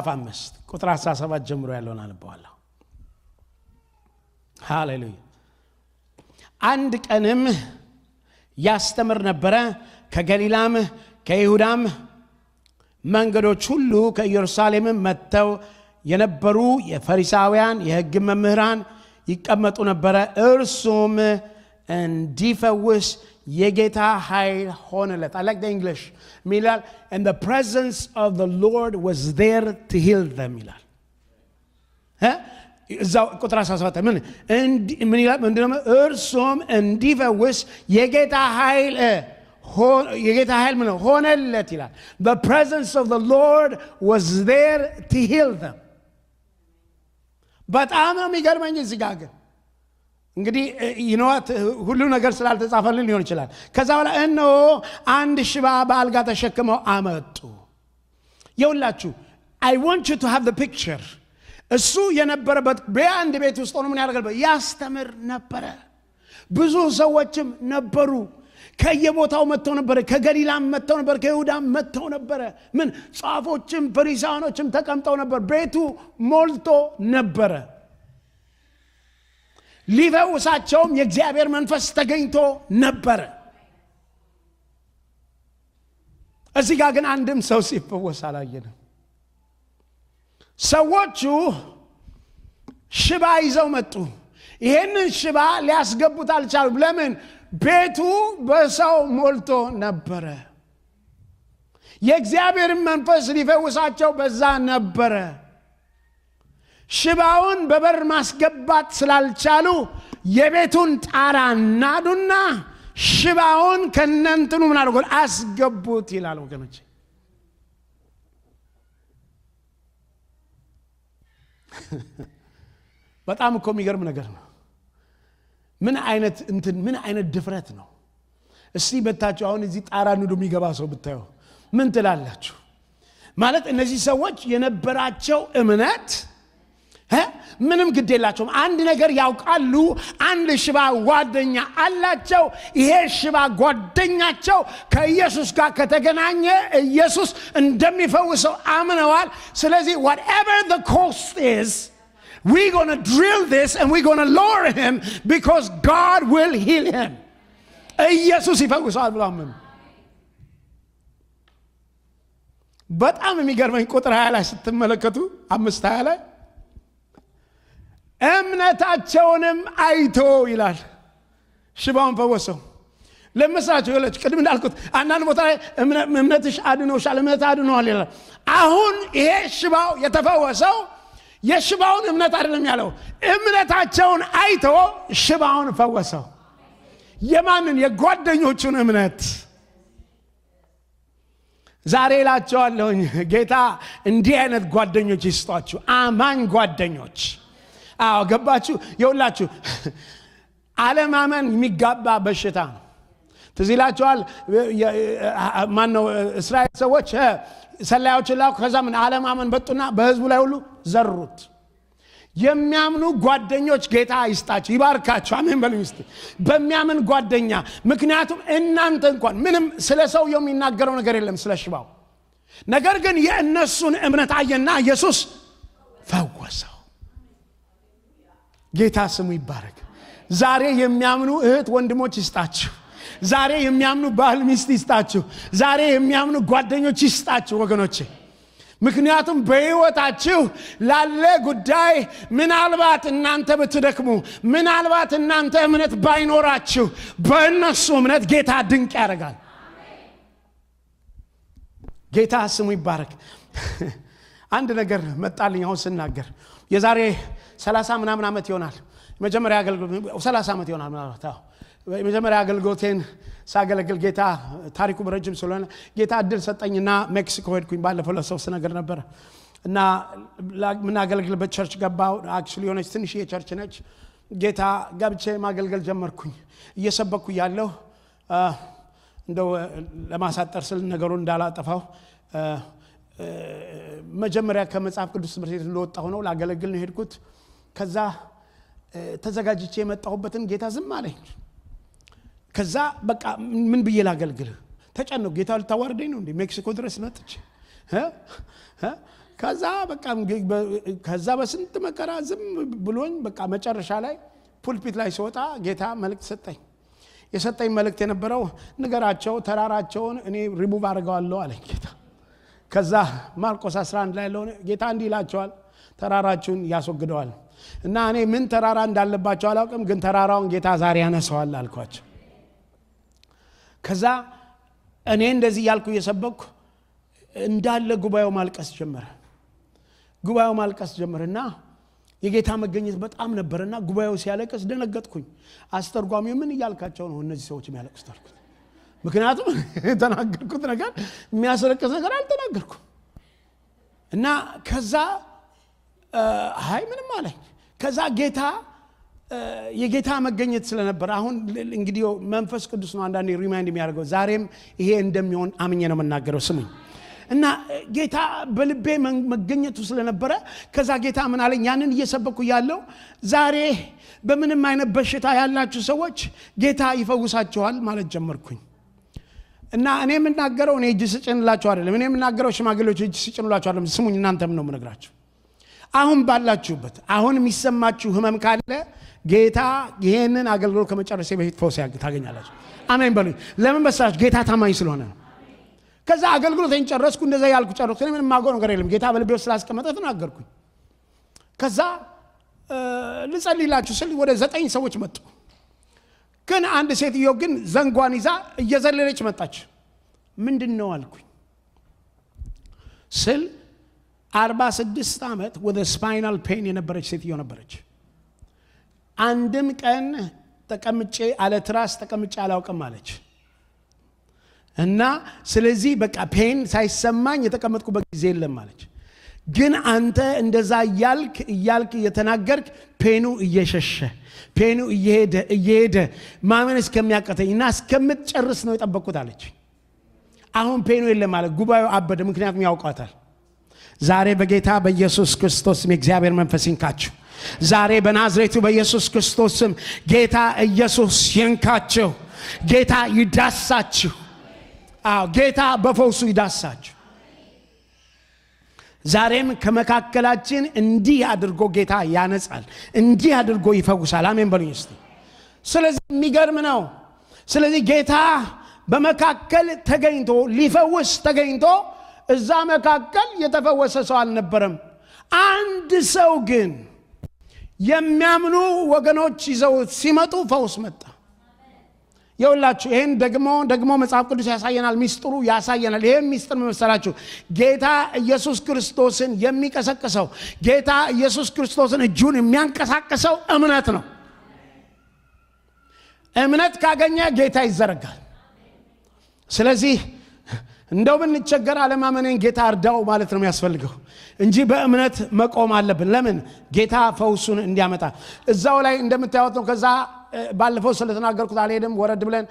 5 ቁጥር 17 ጀምሮ ያለውን አነበዋለሁ። ሃሌሉያ። አንድ ቀንም ያስተምር ነበረ። ከገሊላም ከይሁዳም መንገዶች ሁሉ ከኢየሩሳሌም መጥተው የነበሩ የፈሪሳውያን የሕግ መምህራን ይቀመጡ ነበረ። እርሱም እንዲፈውስ የጌታ ኃይል ሆነለት። I like the English ሚላል and the presence of the Lord was there to heal them ይላል። እዛው ቁጥር 17 ምን ይላል? ምንድነው? እርሱም እንዲፈውስ የጌታ ኃይል ምን ሆነለት ይላል። The presence of the Lord was there to heal them። በጣም ነው የሚገርመኝ እዚህ ጋር ግን እንግዲህ ይኖት ሁሉ ነገር ስላልተጻፈልን ሊሆን ይችላል። ከዛ በኋላ እነሆ አንድ ሽባ በአልጋ ተሸክመው አመጡ። ይኸውላችሁ I want you to have the picture። እሱ የነበረበት በአንድ ቤት ውስጥ ሆኖ ምን ያደርጋል? ያስተምር ነበረ። ብዙ ሰዎችም ነበሩ። ከየቦታው መጥተው ነበር። ከገሊላም መጥተው ነበር፣ ከይሁዳም መጥተው ነበር። ምን ጻፎችም ፈሪሳውያኖችም ተቀምጠው ነበር። ቤቱ ሞልቶ ነበር። ሊፈውሳቸውም የእግዚአብሔር መንፈስ ተገኝቶ ነበር። እዚህ ጋር ግን አንድም ሰው ሲፈወስ አላየንም። ሰዎቹ ሽባ ይዘው መጡ። ይሄንን ሽባ ሊያስገቡት አልቻሉም። ለምን? ቤቱ በሰው ሞልቶ ነበረ። የእግዚአብሔር መንፈስ ሊፈውሳቸው በዛ ነበረ። ሽባውን በበር ማስገባት ስላልቻሉ የቤቱን ጣራ ናዱና ሽባውን ከነንትኑ ምን አድርጎ አስገቡት ይላል። ወገኖች በጣም እኮ የሚገርም ነገር ነው። ምን አይነት ድፍረት ነው? እስቲ በታችሁ አሁን እዚህ ጣራ ንዱ የሚገባ ሰው ብታዩ ምን ትላላችሁ? ማለት እነዚህ ሰዎች የነበራቸው እምነት ምንም ግድ የላቸውም። አንድ ነገር ያውቃሉ። አንድ ሽባ ጓደኛ አላቸው። ይሄ ሽባ ጓደኛቸው ከኢየሱስ ጋር ከተገናኘ ኢየሱስ እንደሚፈውሰው አምነዋል። ስለዚህ whatever the cost is, we're going to drill this and we're going to lower him because God will heal him. ኢየሱስ ይፈውሳል ብለው አመኑ። በጣም የሚገርመኝ ቁጥር 20 ላይ ስትመለከቱ 5:20 ላይ እምነታቸውንም አይቶ ይላል ሽባውን ፈወሰው። ለምሳቸው ይላል ቅድም እንዳልኩት አንዳንድ ቦታ ላይ እምነትሽ አድኖሻል፣ እምነት አድኖዋል ይላል። አሁን ይሄ ሽባው የተፈወሰው የሽባውን እምነት አይደለም ያለው፣ እምነታቸውን አይቶ ሽባውን ፈወሰው። የማንን? የጓደኞቹን እምነት። ዛሬ እላቸዋለሁኝ ጌታ እንዲህ አይነት ጓደኞች ይስጧችሁ፣ አማኝ ጓደኞች። አዎ ገባችሁ? ይኸውላችሁ አለማመን የሚጋባ በሽታ ነው። ትዝ ይላችኋል ማነው እስራኤል ሰዎች ሰላዮችን ላኩ። ከዛ ምን አለማመን በጡና በህዝቡ ላይ ሁሉ ዘሩት። የሚያምኑ ጓደኞች ጌታ ይስጣችሁ፣ ይባርካችሁ። አሜን በሉኝ እስቲ። በሚያምን ጓደኛ። ምክንያቱም እናንተ እንኳን ምንም ስለ ሰውየው የሚናገረው ነገር የለም ስለ ሽባው፣ ነገር ግን የእነሱን እምነት አየና ኢየሱስ ፈወሰው። ጌታ ስሙ ይባረክ። ዛሬ የሚያምኑ እህት ወንድሞች ይስጣችሁ። ዛሬ የሚያምኑ ባል ሚስት ይስጣችሁ። ዛሬ የሚያምኑ ጓደኞች ይስጣችሁ ወገኖቼ። ምክንያቱም በሕይወታችሁ ላለ ጉዳይ ምናልባት እናንተ ብትደክሙ፣ ምናልባት እናንተ እምነት ባይኖራችሁ፣ በእነሱ እምነት ጌታ ድንቅ ያደርጋል። ጌታ ስሙ ይባረክ። አንድ ነገር መጣልኝ አሁን ስናገር። የዛሬ 30 ምናምን ዓመት ይሆናል መጀመሪያ አገልግሎት 30 ዓመት ይሆናል ማለት ነው። መጀመሪያ አገልግሎቴን ሳገለግል ጌታ ታሪኩ ረጅም ስለሆነ ጌታ እድል ሰጠኝና ሜክሲኮ ሄድኩኝ። ባለፈው ለሶስት ነገር ነበር እና ምን አገልግልበት ቸርች ገባው። አክቹሊ የሆነች ትንሽ የቸርች ነች። ጌታ ገብቼ ማገልገል ጀመርኩኝ። እየሰበኩ ያለው እንደው ለማሳጠር ስል ነገሩን እንዳላጠፋው መጀመሪያ ከመጽሐፍ ቅዱስ ትምህርት ቤት እንደወጣሁ ነው ላገለግል ነው ሄድኩት። ከዛ ተዘጋጅቼ የመጣሁበትን ጌታ ዝም አለኝ። ከዛ በቃ ምን ብዬ ላገልግል ተጨነኩ። ጌታ ልታዋርደኝ ነው እንዴ ሜክሲኮ ድረስ መጥቼ ከዛ በቃ ከዛ በስንት መከራ ዝም ብሎኝ በቃ መጨረሻ ላይ ፑልፒት ላይ ሲወጣ ጌታ መልእክት ሰጠኝ። የሰጠኝ መልእክት የነበረው ንገራቸው ተራራቸውን እኔ ሪሙቭ አድርገዋለሁ አለኝ ጌታ። ከዛ ማርቆስ 11 ላይ ያለው ጌታ እንዲህ ይላቸዋል ተራራችሁን ያስወግደዋል። እና እኔ ምን ተራራ እንዳለባቸው አላውቅም፣ ግን ተራራውን ጌታ ዛሬ ያነሳዋል አልኳቸው። ከዛ እኔ እንደዚህ ያልኩ እየሰበኩ እንዳለ ጉባኤው ማልቀስ ጀመረና የጌታ መገኘት በጣም ነበርና ጉባኤው ሲያለቅስ ደነገጥኩኝ። አስተርጓሚው ምን እያልካቸው ነው እነዚህ ሰዎች የሚያለቅሱት አልኩት። ምክንያቱም የተናገርኩት ነገር የሚያስለቅስ ነገር አልተናገርኩም። እና ከዛ አይ ምንም አለኝ። ከዛ ጌታ የጌታ መገኘት ስለነበር አሁን እንግዲህ መንፈስ ቅዱስ ነው አንዳንዴ ሪማይንድ የሚያደርገው። ዛሬም ይሄ እንደሚሆን አምኜ ነው የምናገረው። ስሙኝ። እና ጌታ በልቤ መገኘቱ ስለነበረ ከዛ ጌታ ምን አለኝ፣ ያንን እየሰበኩ ያለው ዛሬ በምንም አይነት በሽታ ያላችሁ ሰዎች ጌታ ይፈውሳችኋል ማለት ጀመርኩኝ። እና እኔ የምናገረው እኔ እጅ ስጭንላችሁ አይደለም፣ እኔ የምናገረው ሽማግሌዎች እጅ ስጭንላችሁ አይደለም። ስሙኝ፣ እናንተም ነው የምነግራችሁ። አሁን ባላችሁበት አሁን የሚሰማችሁ ህመም ካለ ጌታ ይሄንን አገልግሎት ከመጨረሴ በፊት ፈውስ ታገኛላችሁ። አሜን በሉኝ። ለምን መሰላችሁ? ጌታ ታማኝ ስለሆነ ነው። ከዛ አገልግሎቴን ጨረስኩ። እንደዛ ያልኩ ጨረስኩ። እኔ ምንም ማውቀው ነገር የለም። ጌታ በልቤ ውስጥ ስላስቀመጠ ተናገርኩኝ። ከዛ ልጸልይላችሁ ስል ወደ 9 ሰዎች መጡ። ግን አንድ ሴትዮ ግን ዘንጓን ይዛ እየዘለለች መጣች። ምንድነው አልኩኝ ስል 46 ዓመት ወደ ስፓይናል ፔን የነበረች ሴትዮ ነበረች። አንድም ቀን ተቀምጬ አለ ትራስ ተቀምጬ አላውቅም አለች። እና ስለዚህ በቃ ፔን ሳይሰማኝ የተቀመጥኩበት ጊዜ የለም አለች። ግን አንተ እንደዛ እያልክ እየተናገርክ ፔኑ እየሸሸ ፔኑ እየሄደ ማመን እስከሚያቀተኝና እስከምትጨርስ ነው የጠበቅኩት አለች። አሁን ፔኑ የለም ማለት ጉባኤው አበደ፣ ምክንያቱም ያውቃታል። ዛሬ በጌታ በኢየሱስ ክርስቶስ ስም የእግዚአብሔር መንፈስ ይንካችሁ። ዛሬ በናዝሬቱ በኢየሱስ ክርስቶስ ስም ጌታ ኢየሱስ ይንካችሁ። ጌታ ይዳሳችሁ። ጌታ በፈውሱ ይዳሳችሁ። ዛሬም ከመካከላችን እንዲህ አድርጎ ጌታ ያነጻል፣ እንዲህ አድርጎ ይፈውሳል። አሜን በሉኝ እስቲ። ስለዚህ የሚገርም ነው። ስለዚህ ጌታ በመካከል ተገኝቶ ሊፈውስ ተገኝቶ እዛ መካከል የተፈወሰ ሰው አልነበረም። አንድ ሰው ግን የሚያምኑ ወገኖች ይዘው ሲመጡ ፈውስ መጣ። ይኸውላችሁ ይሄን ደግሞ መጽሐፍ ቅዱስ ያሳየናል፣ ሚስጥሩ ያሳየናል። ይሄን ሚስጥር መሰላችሁ ጌታ ኢየሱስ ክርስቶስን የሚቀሰቅሰው ጌታ ኢየሱስ ክርስቶስን እጁን የሚያንቀሳቅሰው እምነት ነው። እምነት ካገኘ ጌታ ይዘረጋል። ስለዚህ እንደው ብንቸገር አለማመኔን ጌታ እርዳው ማለት ነው የሚያስፈልገው እንጂ በእምነት መቆም አለብን። ለምን? ጌታ ፈውሱን እንዲያመጣ። እዛው ላይ እንደምታዩት ነው። ከዛ ባለፈው ስለተናገርኩት አልሄድም። ወረድ ብለን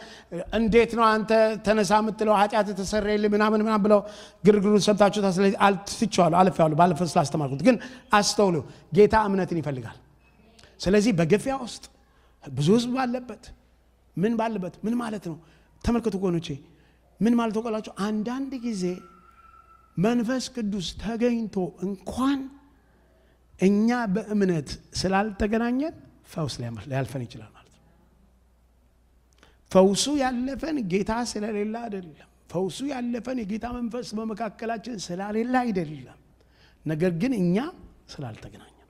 እንዴት ነው አንተ ተነሳ የምትለው ኃጢአት ተሰረየልህ ምናምን ብለው ግርግሩን ሰምታችሁ ስለዚህ አልትቻለሁ አልፌያለሁ። ባለፈው ስላስተማርኩት ግን አስተውሉ፣ ጌታ እምነትን ይፈልጋል። ስለዚህ በግፊያ ውስጥ ብዙ ህዝብ ባለበት ምን ማለት ነው? ተመልከቱ ወገኖቼ፣ ምን ማለት ወቀላችሁ? አንዳንድ ጊዜ መንፈስ ቅዱስ ተገኝቶ እንኳን እኛ በእምነት ስላልተገናኘን ፈውስ ሊያልፈን ይችላል ማለት ነው። ፈውሱ ያለፈን ጌታ ስለሌለ አይደለም። ፈውሱ ያለፈን የጌታ መንፈስ በመካከላችን ስለሌለ አይደለም። ነገር ግን እኛ ስላልተገናኘን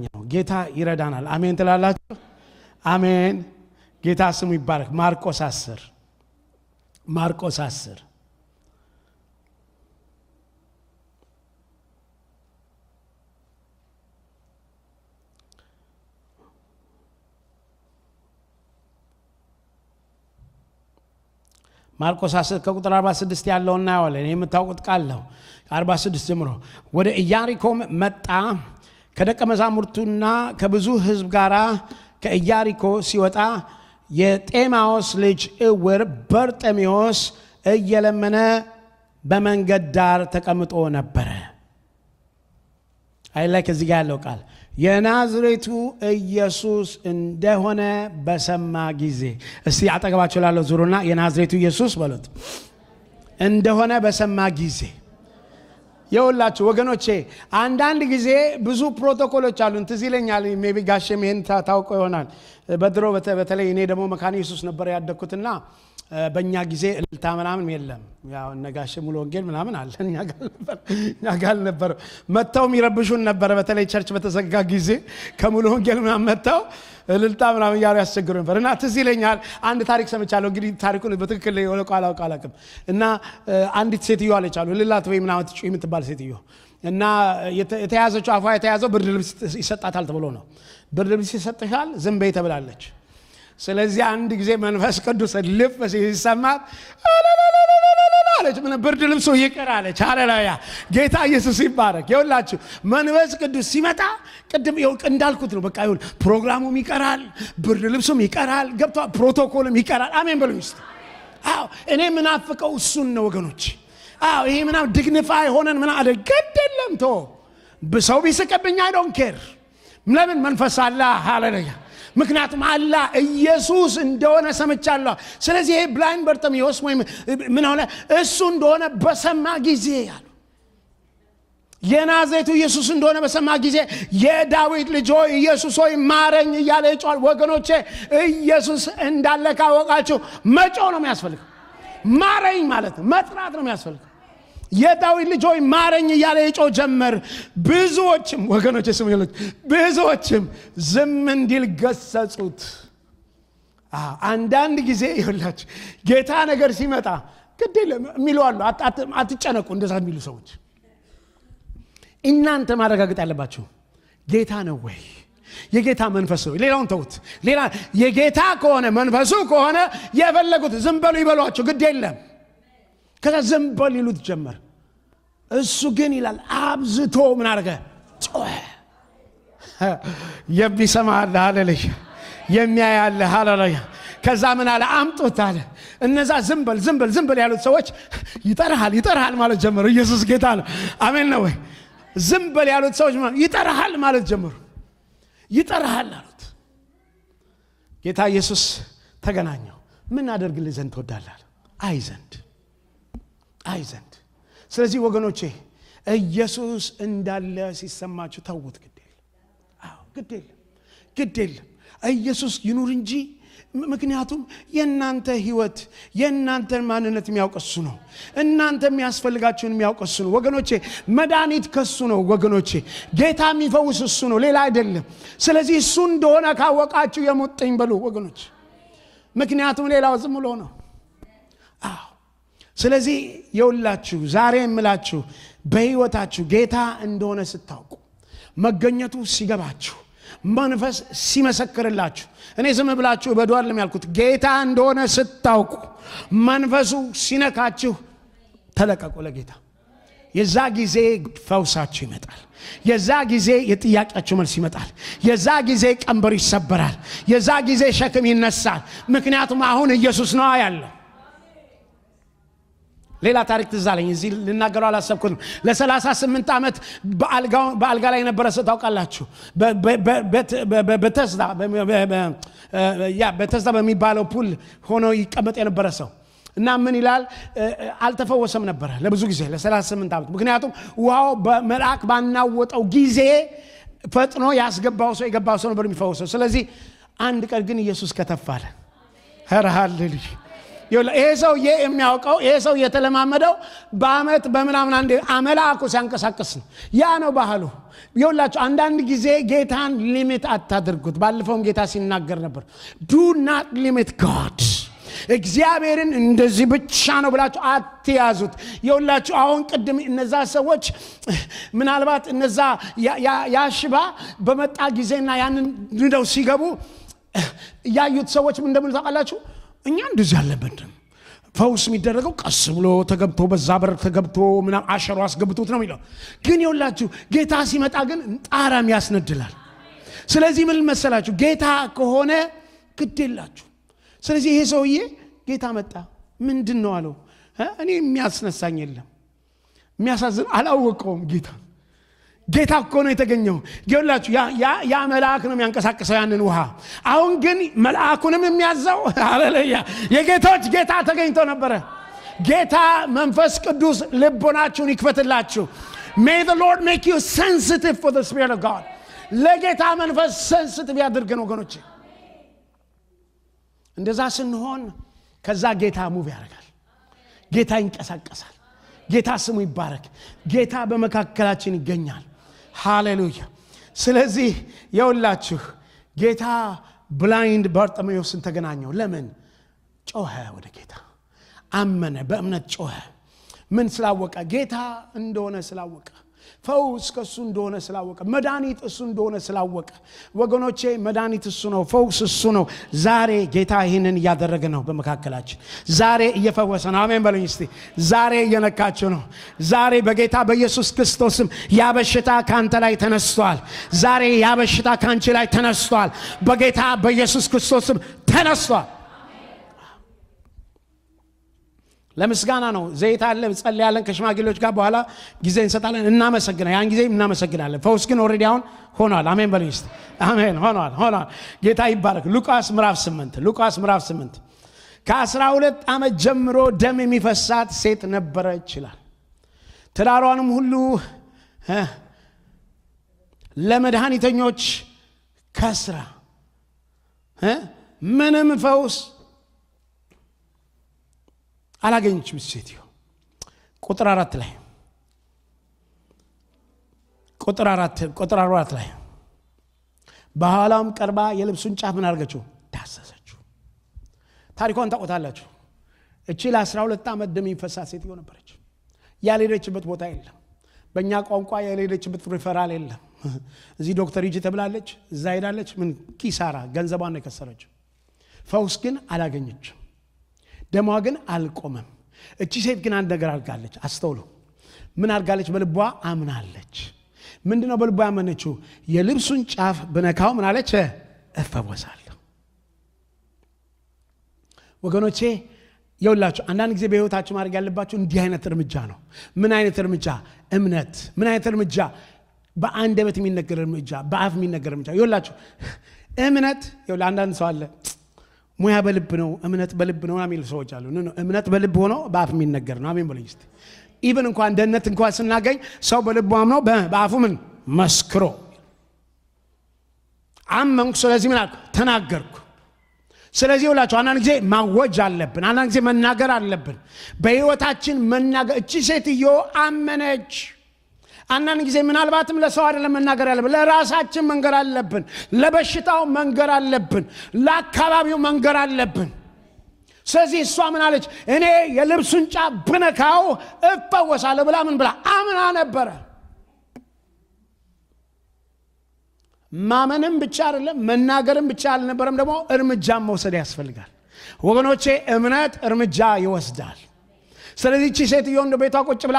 ነው። ጌታ ይረዳናል። አሜን ትላላችሁ? አሜን። ጌታ ስሙ ይባረክ። ማርቆስ 10 ማርቆስ 10 ከቁጥር 46 ያለውን እናያለን። የምታውቁት ቃል ነው። 46 ጀምሮ ወደ ኢያሪኮም መጣ። ከደቀ መዛሙርቱና ከብዙ ሕዝብ ጋር ከኢያሪኮ ሲወጣ የጤማዎስ ልጅ እውር በርጤሜዎስ እየለመነ በመንገድ ዳር ተቀምጦ ነበረ። ላይ ከዚህ ጋር ያለው ቃል የናዝሬቱ ኢየሱስ እንደሆነ በሰማ ጊዜ፣ እስቲ አጠገባቸው ላለው ዙሩና የናዝሬቱ ኢየሱስ በሉት። እንደሆነ በሰማ ጊዜ። የውላችሁ ወገኖቼ አንዳንድ ጊዜ ብዙ ፕሮቶኮሎች አሉ። ትዝ ይለኛል፣ ሜቢ ጋሼም ይሄን ታውቀው ይሆናል። በድሮ በተለይ እኔ ደግሞ መካነ ኢየሱስ ነበር ያደኩትና በእኛ ጊዜ እልልታ ምናምን የለም። ያው ነጋሽ ሙሉ ወንጌል ምናምን አለ። እኛ ጋር ነበር መተው የሚረብሹን ነበር። በተለይ ቸርች በተዘጋ ጊዜ ከሙሉ ወንጌል ምናምን መተው እልልታ ምናምን ያሉ ያስቸግሩ ነበር። እና ትዝ ይለኛል አንድ ታሪክ ሰምቻለሁ። እንግዲህ ታሪኩን በትክክል አላውቅም። እና አንዲት ሴትዮ አለች አሉ እልላት ወይ ምናምን ትጩ የምትባል ሴትዮ እና የተያዘችው አፏ የተያዘው ብርድ ልብስ ይሰጣታል ተብሎ ነው። ብርድ ልብስ ይሰጥሻል ዝም በይ ተብላለች። ስለዚህ አንድ ጊዜ መንፈስ ቅዱስ ልፍ ሲሰማት አለች። ምን ብርድ ልብሱ ይቀር አለች። ሃሌሉያ ጌታ ኢየሱስ ይባረክ። ይኸውላችሁ መንፈስ ቅዱስ ሲመጣ ቅድም እንዳልኩት ነው። በቃ ይሁን ፕሮግራሙም ይቀራል፣ ብርድ ልብሱም ይቀራል፣ ገብቷ ፕሮቶኮልም ይቀራል። አሜን በሉኝ እስቲ። አዎ እኔ ምናፍቀው እሱን ነው ወገኖች። አዎ ይሄ ምናምን ዲግኒፋይ ሆነን ምን አለ ገደለም ቶ በሰው ቢስቀብኝ አይ ዶንት ኬር። ለምን መንፈስ አለ። ሃሌሉያ ምክንያቱም አላህ ኢየሱስ እንደሆነ ሰምቻለሁ። ስለዚህ ይሄ ብላይንድ በርጤሜዎስ ወይም ምን ሆነ እሱ እንደሆነ በሰማ ጊዜ ያሉ የናዝሬቱ ኢየሱስ እንደሆነ በሰማ ጊዜ የዳዊት ልጅ ሆይ ኢየሱስ ሆይ ማረኝ እያለ ይጮሃል። ወገኖቼ ኢየሱስ እንዳለ ካወቃችሁ መጮህ ነው የሚያስፈልገው። ማረኝ ማለት ነው መጥራት ነው የሚያስፈልገው። የዳዊት ልጅ ሆይ ማረኝ እያለ ይጮህ ጀመር። ብዙዎችም ወገኖች ስሙ ይሉት ብዙዎችም ዝም እንዲል ገሰጹት። አንዳንድ ጊዜ ይኸውላችሁ ጌታ ነገር ሲመጣ ግድ የለም የሚሉ አሉ። አትጨነቁ እንደዛ የሚሉ ሰዎች። እናንተ ማረጋገጥ ያለባችሁ ጌታ ነው ወይ የጌታ መንፈስ ነው። ሌላውን ተውት። ሌላ የጌታ ከሆነ መንፈሱ ከሆነ የፈለጉት ዝም በሉ ይበሏቸው ግድ የለም። ከዛ ዝም በል ይሉት ጀመር። እሱ ግን ይላል አብዝቶ ምን አደረገ? ጮኸ። የሚሰማ አለ ሃሌሉያ፣ የሚያይ አለ ሃሌሉያ። ከዛ ምን አለ? አምጡት አለ። እነዛ ዝም በል ያሉት ሰዎች ይጠራሃል ማለት ጀመሩ። ኢየሱስ ጌታ ነው። አሜን ነው ወይ? ዝም በል ያሉት ሰዎች ይጠራሃል ማለት ጀመሩ። ይጠራሃል አሉት። ጌታ ኢየሱስ ተገናኘው። ምን አደርግልህ ዘንድ ትወዳለህ? አይ ዘንድ። ስለዚህ ወገኖቼ ኢየሱስ እንዳለ ሲሰማችሁ ተውት። ግድ የለም ኢየሱስ ይኑር እንጂ። ምክንያቱም የእናንተ ህይወት የእናንተን ማንነት የሚያውቀሱ ነው። እናንተ የሚያስፈልጋችሁን የሚያውቀሱ ነው ወገኖቼ። መድኃኒት ከሱ ነው ወገኖቼ። ጌታ የሚፈውስ እሱ ነው፣ ሌላ አይደለም። ስለዚህ እሱ እንደሆነ ካወቃችሁ የሙጥኝ በሉ ወገኖች። ምክንያቱም ሌላው ዝም ብሎ ነው። ስለዚህ የውላችሁ ዛሬ የምላችሁ በህይወታችሁ ጌታ እንደሆነ ስታውቁ፣ መገኘቱ ሲገባችሁ፣ መንፈስ ሲመሰክርላችሁ፣ እኔ ዝም ብላችሁ በዱዓል ያልኩት ጌታ እንደሆነ ስታውቁ፣ መንፈሱ ሲነካችሁ ተለቀቁ ለጌታ። የዛ ጊዜ ፈውሳችሁ ይመጣል። የዛ ጊዜ የጥያቄያችሁ መልስ ይመጣል። የዛ ጊዜ ቀንበር ይሰበራል። የዛ ጊዜ ሸክም ይነሳል። ምክንያቱም አሁን ኢየሱስ ነው ያለው። ሌላ ታሪክ ትዝ አለኝ። እዚህ ልናገረው አላሰብኩትም። ለ38 ዓመት በአልጋ ላይ የነበረ ሰው ታውቃላችሁ። በተስዳ በሚባለው ፑል ሆኖ ይቀመጥ የነበረ ሰው እና ምን ይላል? አልተፈወሰም ነበረ ለብዙ ጊዜ ለ38 ዓመት። ምክንያቱም ውሃው በመልአክ ባናወጠው ጊዜ ፈጥኖ ያስገባው ሰው የገባው ሰው ነበር የሚፈወሰው። ስለዚህ አንድ ቀን ግን ኢየሱስ ከተፋለ ሃሌሉያ ይሄ ሰው የሚያውቀው ይሄ ሰው የተለማመደው በአመት በምናምን አንዴ አመላኩ ሲያንቀሳቀስ ነው ያ ነው ባህሉ ይኸውላችሁ አንዳንድ ጊዜ ጌታን ሊሚት አታድርጉት ባለፈውም ጌታ ሲናገር ነበር do not limit God እግዚአብሔርን እንደዚህ ብቻ ነው ብላችሁ አትያዙት ይኸውላችሁ አሁን ቅድም እነዛ ሰዎች ምናልባት እነዛ ያሽባ በመጣ ጊዜና ያንን እንደው ሲገቡ ያዩት ሰዎች ምን እንደምን ታውቃላችሁ እኛ እንደዚህ አለበትም ፈውስ የሚደረገው ቀስ ብሎ ተገብቶ በዛ በር ተገብቶ ምና አሸሩ አስገብቶት ነው የሚለው ግን ይኸውላችሁ ጌታ ሲመጣ ግን ጣራም ያስነድላል ስለዚህ ምን መሰላችሁ ጌታ ከሆነ ግድ የላችሁ ስለዚህ ይሄ ሰውዬ ጌታ መጣ ምንድነው አለው እኔ የሚያስነሳኝ የለም የሚያሳዝን አላወቀውም ጌታ እኮ ነው የተገኘው ይኸውላችሁ ያ መልአክ ነው የሚያንቀሳቅሰው ያንን ውሃ አሁን ግን መልአኩንም የሚያዘው ሃሌሉያ የጌቶች ጌታ ተገኝቶ ነበር ጌታ መንፈስ ቅዱስ ልቦናችሁን ይክፈትላችሁ may the lord make you sensitive for the spirit of god ለጌታ መንፈስ sensitive ያድርገን ወገኖቼ እንደዛ ስንሆን ከዛ ጌታ ሙቭ ያደርጋል ጌታ ይንቀሳቀሳል ጌታ ስሙ ይባረክ ጌታ በመካከላችን ይገኛል ሃሌሉያ ስለዚህ ይኸውላችሁ ጌታ ብላይንድ ባርጤሜዎስን ተገናኘው ለምን ጮኸ ወደ ጌታ አመነ በእምነት ጮኸ ምን ስላወቀ ጌታ እንደሆነ ስላወቀ ፈውስ ከሱ እንደሆነ ስላወቀ መድኃኒት እሱ እንደሆነ ስላወቀ ወገኖቼ መድኃኒት እሱ ነው ፈውስ እሱ ነው ዛሬ ጌታ ይሄንን ያደረገ ነው በመካከላችን ዛሬ እየፈወሰ ነው አሜን በሉኝ እስቲ ዛሬ እየነካችሁ ነው ዛሬ በጌታ በኢየሱስ ክርስቶስም ያበሽታ ካንተ ላይ ተነስቷል ዛሬ ያበሽታ ካንቺ ላይ ተነስቷል በጌታ በኢየሱስ ክርስቶስም ተነስቷል ለምስጋና ነው ዘይት አለ ጸልያለን ከሽማግሌዎች ጋር በኋላ ጊዜ እንሰጣለን እናመሰግናለን ያን ጊዜ እናመሰግናለን ፈውስ ግን ኦሬዲ አሁን ሆኗል አሜን በሉኝ እስቲ አሜን ሆኗል ጌታ ይባረክ ሉቃስ ምዕራፍ 8 ከ12 ዓመት ጀምሮ ደም የሚፈሳት ሴት ነበረች ይላል ትዳሯንም ሁሉ ለመድኃኒተኞች ከስራ ምንም ፈውስ አላገኘችም ሴትዮ ቁጥር 4 ላይ በኋላም ቀርባ የልብሱን ጫፍ ምን አርገችው ዳሰሰችው ታሪኳን ታውቁታላችሁ እቺ ለ12 ዓመት ደም የሚፈሳት ሴትዮ ነበረች ያልሄደችበት ቦታ የለም በእኛ ቋንቋ ያልሄደችበት ሪፈራል የለም እዚህ ዶክተር ይጂ ተብላለች እዛ ሄዳለች ምን ኪሳራ ገንዘቧን ነው የከሰረችው ፈውስ ግን አላገኘችም ደሟ ግን አልቆመም እቺ ሴት ግን አንድ ነገር አድርጋለች አስተውሉ ምን አድርጋለች በልቧ አምናለች ምንድነው በልቧ ያመነችው የልብሱን ጫፍ በነካው ምን አለች እፈወሳለሁ ወገኖቼ ይኸውላችሁ አንዳንድ ጊዜ በህይወታችሁ ማድረግ ያለባችሁ እንዲህ አይነት እርምጃ ነው ምን አይነት እርምጃ እምነት ምን አይነት እርምጃ በአንደበት የሚነገር እርምጃ በአፍ የሚነገር እርምጃ ይኸውላችሁ እምነት ይኸውላ አንዳንድ ሰው አለ ሙያ በልብ ነው እምነት በልብ ነው የሚሉ ሰዎች አሉ እምነት በልብ ሆኖ በአፍ የሚነገር ነው አሜን በሉኝ እስቲ ኢቭን እንኳን ደህንነት እንኳን ስናገኝ ሰው በልቡ አምኖ በአፉ ምን መስክሮ አመንኩ ስለዚህ ምን አልኩ ተናገርኩ ስለዚህ ይኸውላችሁ አንዳንድ ጊዜ ማወጅ አለብን አንዳንድ ጊዜ መናገር አለብን በህይወታችን መናገር እቺ ሴትዮ አመነች አንዳንድ ጊዜ ምናልባትም ለሰው አይደለም መናገር ያለብን ለራሳችን መንገር አለብን ለበሽታው መንገር አለብን ለአካባቢው መንገር አለብን ስለዚህ እሷ ምን አለች እኔ የልብሱን ጫፍ ብነካው እፈወሳለሁ ብላ ምን ብላ አምና ነበረ ማመንም ብቻ አይደለም መናገርም ብቻ አልነበረም ደግሞ እርምጃም መውሰድ ያስፈልጋል ወገኖቼ እምነት እርምጃ ይወስዳል ስለዚህ እቺ ሴትዮ እንደ ቤቷ ቁጭ ብላ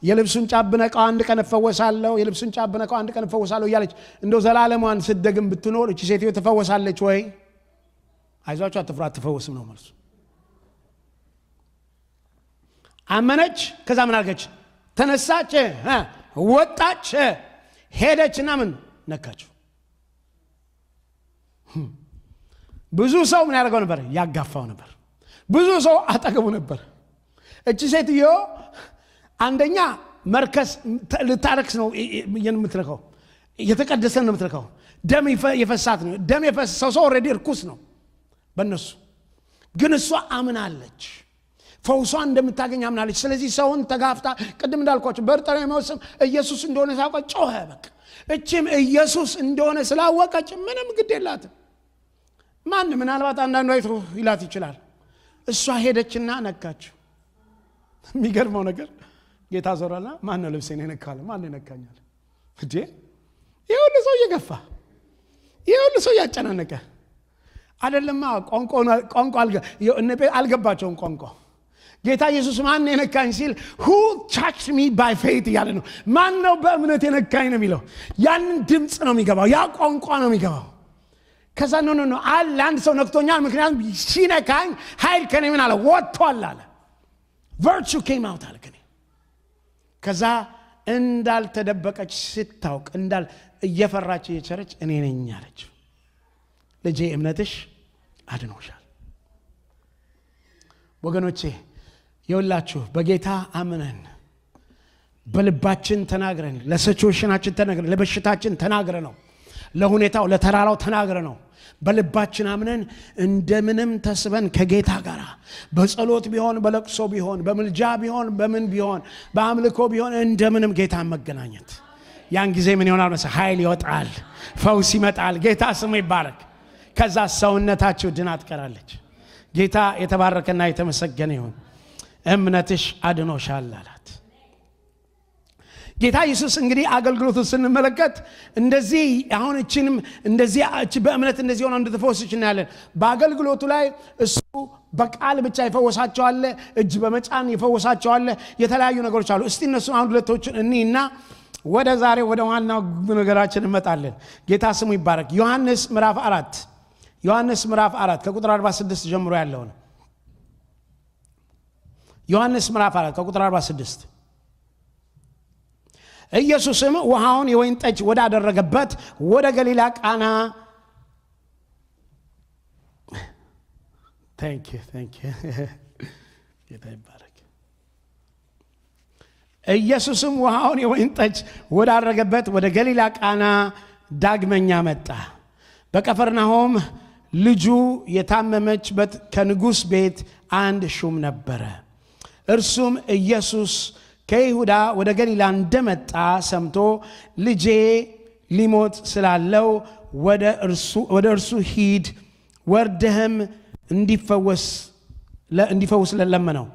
የልብሱን ጫፍ ብነካው አንድ ቀን እፈወሳለሁ የልብሱን ጫፍ ብነካው አንድ ቀን እፈወሳለሁ እያለች እንደው ዘላለሟን ስትደግም ብትኖር እቺ ሴትዮ ትፈወሳለች ወይ አይዟችሁ አትፍሩ አትፈወስም ነው መልሱ አመነች ከዛ ምን አርገች ተነሳች ወጣች ሄደችና ምን ነካችው ብዙ ሰው ምን ያደርገው ነበር ያጋፋው ነበር ብዙ ሰው አጠገቡ ነበር እቺ ሴትዮ አንደኛ መርከስ ልታረክስ ነው የምትረከው የተቀደሰ ነው የምትልከው። ደም የፈሳት ነው። ደም የፈሰሰው ሰው ኦልሬዲ ርኩስ ነው በእነሱ። ግን እሷ አምናለች፣ ፈውሷን እንደምታገኝ አምናለች። ስለዚህ ሰውን ተጋፍታ ቅድም እንዳልኳችሁ በርጤሜዎስ ኢየሱስ እንደሆነ ሳውቀ ጮኸ። በቃ እቺም ኢየሱስ እንደሆነ ስላወቀች ምንም ግድ የላትም። ምናልባት አንዳንዱ አይቶ ይላት ይችላል። እሷ ሄደችና ነካችው። የሚገርመው ነገር ጌታ ዞራና ማን ነው ልብሴን የነካለ? ማን ነው የነካኛል? እንዴ ይሁን ሰው እየገፋ ይሁን ሰው ያጨናነቀ አይደለማ። ቋንቋ አልገባቸውም። ቋንቋ ጌታ ኢየሱስ ማን ነው የነካኝ ሲል who touched me by faith ያለ ነው። ማን ነው በእምነት የነካኝ ነው የሚለው። ያንን ድምጽ ነው የሚገባው፣ ያ ቋንቋ ነው የሚገባው። ከዛ ነው አንድ ሰው ነክቶኛል፣ ምክንያቱም ሲነካኝ ኃይል ከኔ ምን አለ ወጥቷል አለ። virtue came out አለ ከኔ። ከዛ እንዳልተደበቀች ስታውቅ እየፈራች እየቸረች እኔ ነኝ አለች። ልጄ እምነትሽ አድኖሻል። ወገኖቼ ይውላችሁ በጌታ አምነን በልባችን ተናግረን ለሲቹዌሽናችን ተናግረን ለበሽታችን ተናግረን ነው ለሁኔታው ለተራራው ተናግረን ነው በልባችን አምነን እንደምንም ተስበን ከጌታ ጋር በጸሎት ቢሆን በለቅሶ ቢሆን በመልጃ ቢሆን በምን ቢሆን በአምልኮ ቢሆን እንደምንም ጌታ መገናኘት። ያን ጊዜ ምን ይሆናል መሰለህ? ኃይል ይወጣል፣ ፈውስ ይመጣል። ጌታ ስሙ ይባረክ። ከዛ ሰውነታችሁ ድና ትቀራለች። ጌታ የተባረከና የተመሰገነ ይሁን። እምነትሽ አድኖሻል አላት። ጌታ ኢየሱስ እንግዲህ አገልግሎቱን ስንመለከት እንደዚህ አሁን እቺንም እንደዚህ በእምነት እንደዚህ ሆነ እንድትፈወስች እናያለን። በአገልግሎቱ ላይ እሱ በቃል ብቻ ይፈወሳቸዋል፣ እጅ በመጫን ይፈወሳቸዋል። የተለያዩ ነገሮች አሉ። እስቲ እነሱን አንድ ሁለቶችን እኒና ወደ ዛሬ ወደ ዋናው ነገራችን እንመጣለን። ጌታ ስሙ ይባረክ። ዮሐንስ ምዕራፍ 4 ከቁጥር 46 ጀምሮ ያለው ነው። ዮሐንስ ምዕራፍ 4 ከቁጥር 46 ኢየሱስም ውሃውን የወይን ጠጅ ወዳደረገበት ወደ ገሊላ ቃና ታንክ ዩ ጌታ ይባረክ። ኢየሱስም ውሃውን የወይን ጠጅ ወዳደረገበት ወደ ገሊላ ቃና ዳግመኛ መጣ። በቀፈርናሆም ልጁ የታመመችበት ከንጉሥ ቤት አንድ ሹም ነበረ። እርሱም ኢየሱስ ከይሁዳ ወደ ገሊላ እንደመጣ ሰምቶ ልጄ ሊሞት ስላለው ወደ እርሱ ሂድ፣ ወርደህም እንዲፈውስ ለመነው።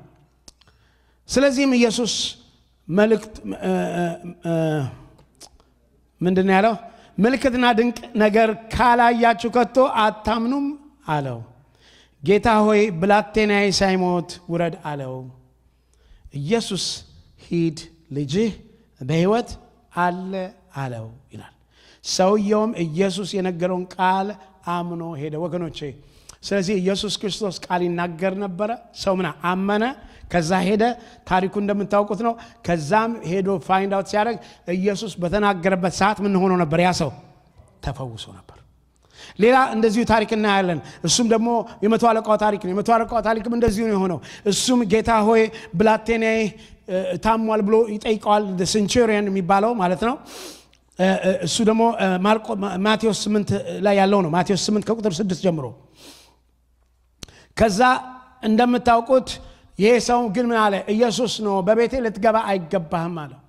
ስለዚህም ኢየሱስ ምንድን ያለው? ምልክትና ድንቅ ነገር ካላያችሁ ከቶ አታምኑም አለው። ጌታ ሆይ ብላቴናዬ ሳይሞት ውረድ አለው። ኢየሱስ ሂድ፣ ልጅህ በሕይወት አለ አለው ይላል። ሰውየውም ኢየሱስ የነገረውን ቃል አምኖ ሄደ። ወገኖቼ ስለዚህ ኢየሱስ ክርስቶስ ቃል ይናገር ነበረ። ሰው አመነ፣ ከዛ ሄደ። ታሪኩ እንደምታውቁት ነው። ከዛም ሄዶ ፋይንድ አውት ሲያደርግ ኢየሱስ በተናገረበት ሰዓት ምን ሆኖ ነበር? ያ ሰው ተፈውሶ ነበር። ሌላ እንደዚሁ ታሪክ እናያለን። እሱም ደግሞ የመቶ አለቃው ታሪክ ነው። የመቶ አለቃው ታሪክም እንደዚሁ ነው የሆነው። እሱም ጌታ ሆይ ብላቴናዬ ታሟል ብሎ ይጠይቀዋል። ሴንቹሪየን የሚባለው ማለት ነው። እሱ ደግሞ ማቴዎስ 8 ላይ ያለው ነው። ማቴዎስ 8 ከቁጥር 6 ጀምሮ። ከዛ እንደምታውቁት ይሄ ሰው ግን ምን አለ? ኢየሱስ ነው በቤቴ ልትገባ አይገባህም አለው።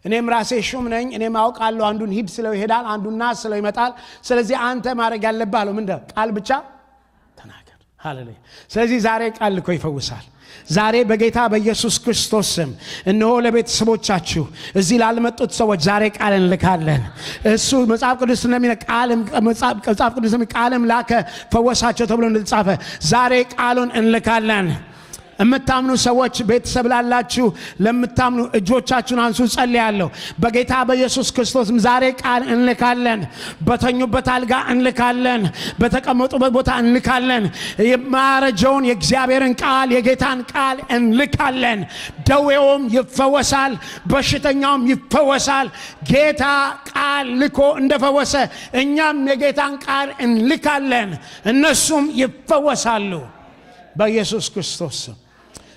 እኔም ራሴ ሹም ነኝ፣ እኔም አውቃለሁ። አንዱን ሂድ ስለው ይሄዳል፣ አንዱን ና ስለው ይመጣል። ስለዚህ አንተ ማድረግ ያለብህ አለው ምንድን? ቃል ብቻ ተናገር። ሃሌሉያ። ስለዚህ ዛሬ ቃል ልኮ ይፈውሳል። ዛሬ በጌታ በኢየሱስ ክርስቶስ ስም እነሆ ለቤተሰቦቻችሁ እዚህ ላልመጡት ሰዎች ዛሬ ቃል እንልካለን። እሱ መጽሐፍ ቅዱስ ቃልም ላከ ፈወሳቸው ተብሎ እንደተጻፈ ዛሬ ቃሉን እንልካለን። የምታምኑ ሰዎች ቤተሰብ ላላችሁ ለምታምኑ እጆቻችሁን አንሱ። ጸልያለሁ። በጌታ በኢየሱስ ክርስቶስም ዛሬ ቃል እንልካለን። በተኙበት አልጋ እንልካለን። በተቀመጡበት ቦታ እንልካለን። የማያረጀውን የእግዚአብሔርን ቃል የጌታን ቃል እንልካለን። ደዌውም ይፈወሳል፣ በሽተኛውም ይፈወሳል። ጌታ ቃል ልኮ እንደፈወሰ እኛም የጌታን ቃል እንልካለን፣ እነሱም ይፈወሳሉ በኢየሱስ ክርስቶስ።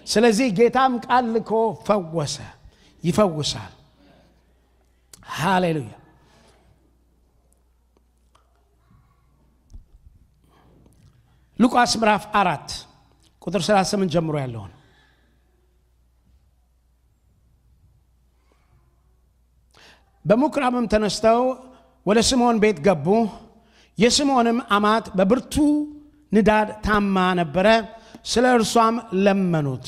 ስለዚህ ጌታም ቃል ልኮ ፈወሰ፣ ይፈውሳል። ሃሌሉያ። ሉቃስ ምዕራፍ 4 ቁጥር 38 ጀምሮ ያለውን በምኩራብም ተነስተው ወደ ስምዖን ቤት ገቡ። የስምዖንም አማት በብርቱ ንዳድ ታማ ነበረ። ስለ እርሷም ለመኑት።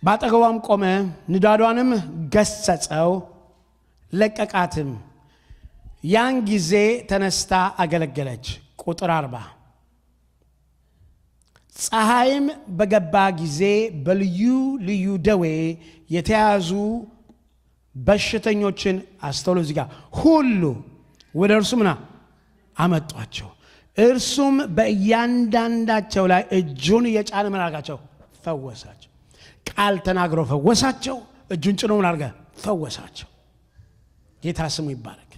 ባጠገቧም ቆመ፣ ንዳዷንም ገሰጸው፣ ለቀቃትም። ያን ጊዜ ተነስታ አገለገለች። ቁጥር 40 ፀሐይም በገባ ጊዜ በልዩ ልዩ ደዌ የተያዙ በሽተኞችን አስተውሉ። እዚህ ጋር ሁሉ ወደ እርሱ ምና አመጧቸው። እርሱም በእያንዳንዳቸው ላይ እጁን የጫነ ምን አድርጋቸው? ፈወሳቸው። ቃል ተናግሮ ፈወሳቸው። እጁን ጭኖ ምን አድርጋ? ፈወሳቸው። ጌታ ስሙ ይባረክ።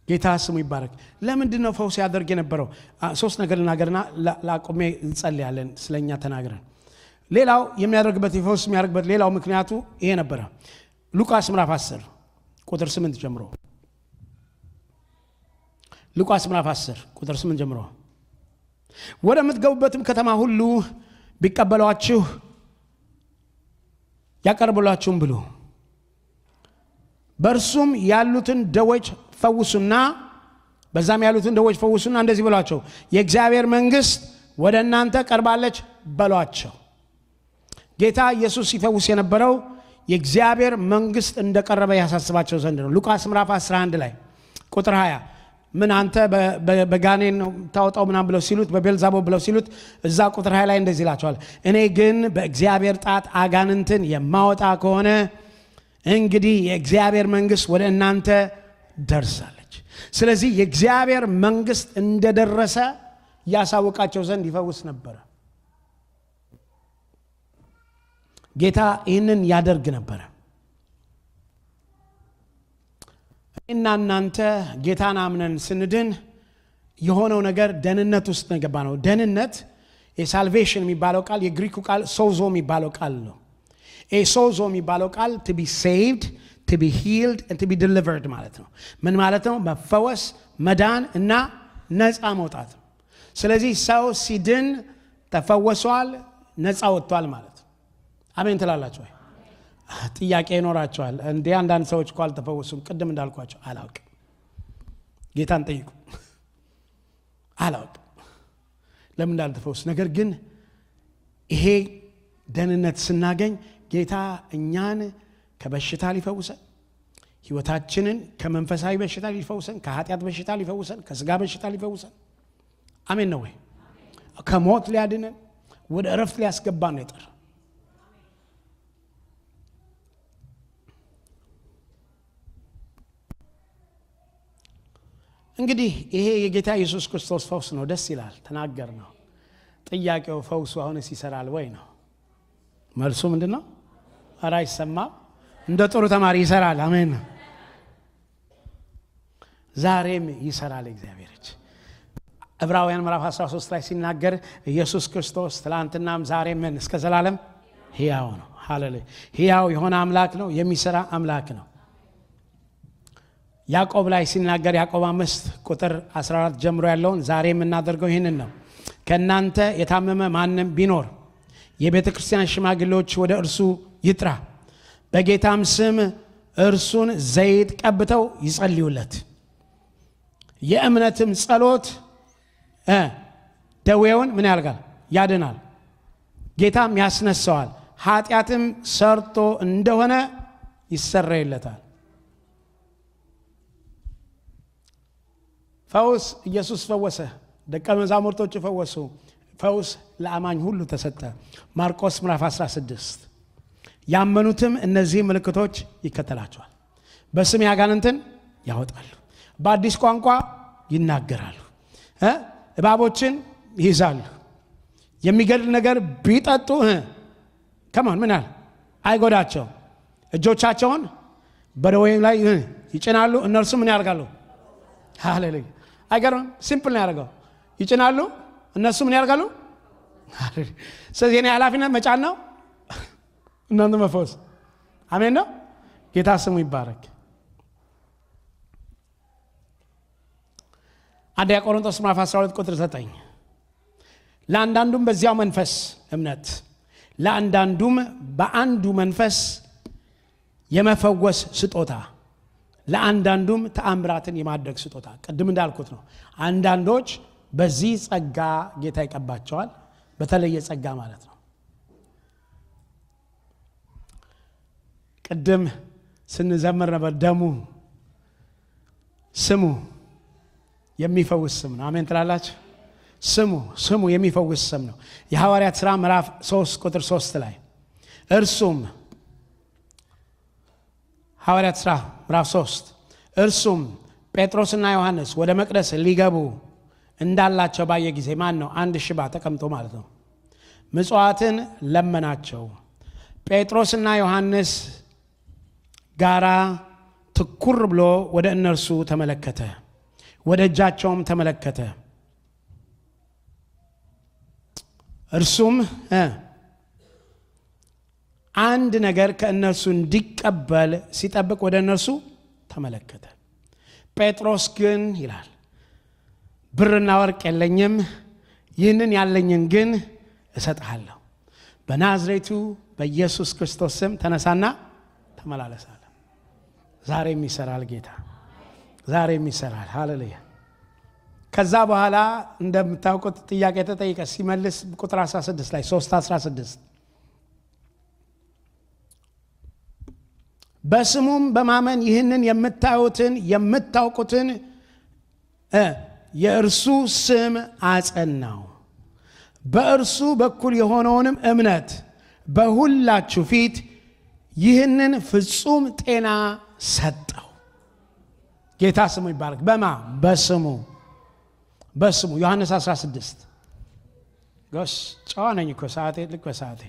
ጌታ ስሙ ይባረክ። ለምንድን ነው ፈውስ ያደርግ የነበረው? ሶስት ነገር ልናገርና ላቆሜ እንጸልያለን ስለኛ ተናግረን። ሌላው የሚያደርግበት የፈውስ የሚያደርግበት ሌላው ምክንያቱ ይሄ ነበረ። ሉቃስ ምዕራፍ 10 ቁጥር 8 ጀምሮ ሉቃስ ምዕራፍ 10 ቁጥር 8 ጀምሮ ወደ ምትገቡበትም ከተማ ሁሉ ቢቀበሏችሁ ያቀርቡላችሁም ብሉ፣ በእርሱም ያሉትን ደዌዎች ፈውሱና በዛም ያሉትን ደዌዎች ፈውሱና እንደዚህ ብሏቸው የእግዚአብሔር መንግሥት ወደ እናንተ ቀርባለች በሏቸው። ጌታ ኢየሱስ ሲፈውስ የነበረው የእግዚአብሔር መንግሥት እንደቀረበ ያሳስባቸው ዘንድ ነው። ሉቃስ ምዕራፍ 11 ላይ ቁጥር 20 ምን አንተ በጋኔን ነው ታወጣው ምናምን ብለው ሲሉት፣ በቤልዛቦብ ብለው ሲሉት፣ እዛ ቁጥር 20 ላይ እንደዚህ ይላቸዋል፣ እኔ ግን በእግዚአብሔር ጣት አጋንንትን የማወጣ ከሆነ እንግዲህ የእግዚአብሔር መንግሥት ወደ እናንተ ደርሳለች። ስለዚህ የእግዚአብሔር መንግሥት እንደደረሰ ያሳውቃቸው ዘንድ ይፈውስ ነበረ። ጌታ ይህንን ያደርግ ነበረ። እና እናንተ ጌታን አምነን ስንድን የሆነው ነገር ደህንነት ውስጥ ነው የገባ ነው። ደህንነት የሳልቬሽን የሚባለው ቃል የግሪኩ ቃል ሶዞ የሚባለው ቃል ነው። ሶዞ የሚባለው ቃል to be saved, to be healed and to be delivered ማለት ነው። ምን ማለት ነው? መፈወስ፣ መዳን እና ነፃ መውጣት። ስለዚህ ሰው ሲድን ተፈወሷል፣ ነፃ ወጥቷል ማለት ነው። አሜን ትላላችሁ ወይ? ጥያቄ ይኖራቸዋል። እንዴ አንዳንድ ሰዎች እኮ አልተፈወሱም። ቅድም እንዳልኳቸው አላውቅም። ጌታን ጠይቁ። አላውቅም ለምን እንዳልተፈወሱ። ነገር ግን ይሄ ደህንነት ስናገኝ ጌታ እኛን ከበሽታ ሊፈውሰን፣ ህይወታችንን ከመንፈሳዊ በሽታ ሊፈውሰን፣ ከኃጢአት በሽታ ሊፈውሰን፣ ከስጋ በሽታ ሊፈውሰን። አሜን ነው ወይ? ከሞት ሊያድነን፣ ወደ እረፍት ሊያስገባን ነው የጠራ። እንግዲህ ይሄ የጌታ ኢየሱስ ክርስቶስ ፈውስ ነው። ደስ ይላል። ተናገር ነው። ጥያቄው ፈውሱ አሁንስ ይሰራል ወይ ነው። መልሱ ምንድን ነው? ኧረ አይሰማም። እንደ ጥሩ ተማሪ ይሰራል። አሜን። ዛሬም ይሰራል እግዚአብሔር። ዕብራውያን ምዕራፍ 13 ላይ ሲናገር ኢየሱስ ክርስቶስ ትላንትናም ዛሬም ምን እስከ ዘላለም ሕያው ነው። ሃሌሉያ። ሕያው የሆነ አምላክ ነው። የሚሰራ አምላክ ነው። ያዕቆብ ላይ ሲናገር ያዕቆብ 5 ቁጥር 14 ጀምሮ ያለውን ዛሬ የምናደርገው ይህንን ነው። ከእናንተ የታመመ ማንም ቢኖር የቤተ ክርስቲያን ሽማግሌዎች ወደ እርሱ ይጥራ፣ በጌታም ስም እርሱን ዘይት ቀብተው ይጸልዩለት። የእምነትም ጸሎት ደዌውን ምን ያደርጋል? ያድናል። ጌታም ያስነሳዋል። ኃጢአትም ሰርቶ እንደሆነ ይሰረይለታል። ፈውስ ኢየሱስ ፈወሰ። ደቀ መዛሙርቶቹ ፈወሱ። ፈውስ ለአማኝ ሁሉ ተሰጠ። ማርቆስ ምዕራፍ 16 ያመኑትም እነዚህ ምልክቶች ይከተላቸዋል። በስም ያጋንንትን ያወጣሉ፣ በአዲስ ቋንቋ ይናገራሉ፣ እባቦችን ይይዛሉ፣ የሚገድል ነገር ቢጠጡ ከማን ምን ያህል አይጎዳቸው፣ እጆቻቸውን በደዌም ላይ ይጭናሉ፣ እነርሱ ምን ያደርጋሉ? ሃሌሉያ። አይገርምም? ሲምፕል ነው ያደርገው። ይጭናሉ፣ እነሱ ምን ያደርጋሉ? ስለዚህ የኔ ኃላፊነት መጫን ነው፣ እናንተ መፈወስ። አሜን ነው። ጌታ ስሙ ይባረክ። አንደኛ ቆሮንቶስ ምዕራፍ 12 ቁጥር 9 ለአንዳንዱም በዚያው መንፈስ እምነት፣ ለአንዳንዱም በአንዱ መንፈስ የመፈወስ ስጦታ፣ ለአንዳንዱም ተአምራትን የማድረግ ስጦታ። ቅድም እንዳልኩት ነው። አንዳንዶች በዚህ ጸጋ ጌታ ይቀባቸዋል፣ በተለየ ጸጋ ማለት ነው። ቅድም ስንዘምር ነበር ደሙ ስሙ የሚፈውስ ስም ነው። አሜን ትላላችሁ? ስሙ የሚፈውስ ስም ነው። የሐዋርያት ሥራ ምዕራፍ 3 ቁጥር 3 ላይ እርሱም ሐዋርያት ሥራ ምዕራፍ 3 እርሱም ጴጥሮስና ዮሐንስ ወደ መቅደስ ሊገቡ እንዳላቸው ባየ ጊዜ ማን ነው? አንድ ሽባ ተቀምጦ ማለት ነው። ምጽዋትን ለመናቸው። ጴጥሮስና ዮሐንስ ጋራ ትኩር ብሎ ወደ እነርሱ ተመለከተ፣ ወደ እጃቸውም ተመለከተ። እርሱም አንድ ነገር ከእነርሱ እንዲቀበል ሲጠብቅ ወደ እነርሱ ተመለከተ። ጴጥሮስ ግን ይላል ብርና ወርቅ የለኝም፣ ይህንን ያለኝን ግን እሰጥሃለሁ። በናዝሬቱ በኢየሱስ ክርስቶስ ስም ተነሳና ተመላለስ አለ። ዛሬም ይሰራል ጌታ፣ ዛሬም ይሰራል። ሃሌሉያ። ከዛ በኋላ እንደምታውቁት ጥያቄ ተጠይቀ ሲመልስ ቁጥር 16 ላይ 3:16 በስሙም በማመን ይህንን የምታዩትን የምታውቁትን የእርሱ ስም አጸናው፣ በእርሱ በኩል የሆነውንም እምነት በሁላችሁ ፊት ይህንን ፍጹም ጤና ሰጠው። ጌታ ስሙ ይባረክ። በማ በስሙ ዮሐንስ 16 ጎሽ ጨዋ ነኝ እኮ ሰዓቴ ልክ በሰዓቴ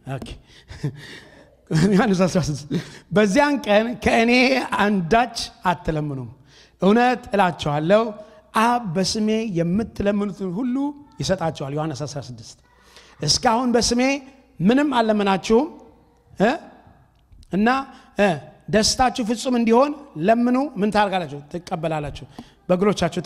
ኦኬ። ዮሐንስ 16 በዚያን ቀን ከእኔ አንዳች አትለምኑም፣ እውነት እላችኋለሁ አብ በስሜ የምትለምኑትን ሁሉ ይሰጣችኋል። ዮሐንስ 16 እስካሁን በስሜ ምንም አልለመናችሁም እና ደስታችሁ ፍጹም እንዲሆን ለምኑ። ምን ታርጋላችሁ? ትቀበላላችሁ። በእግሮቻችሁ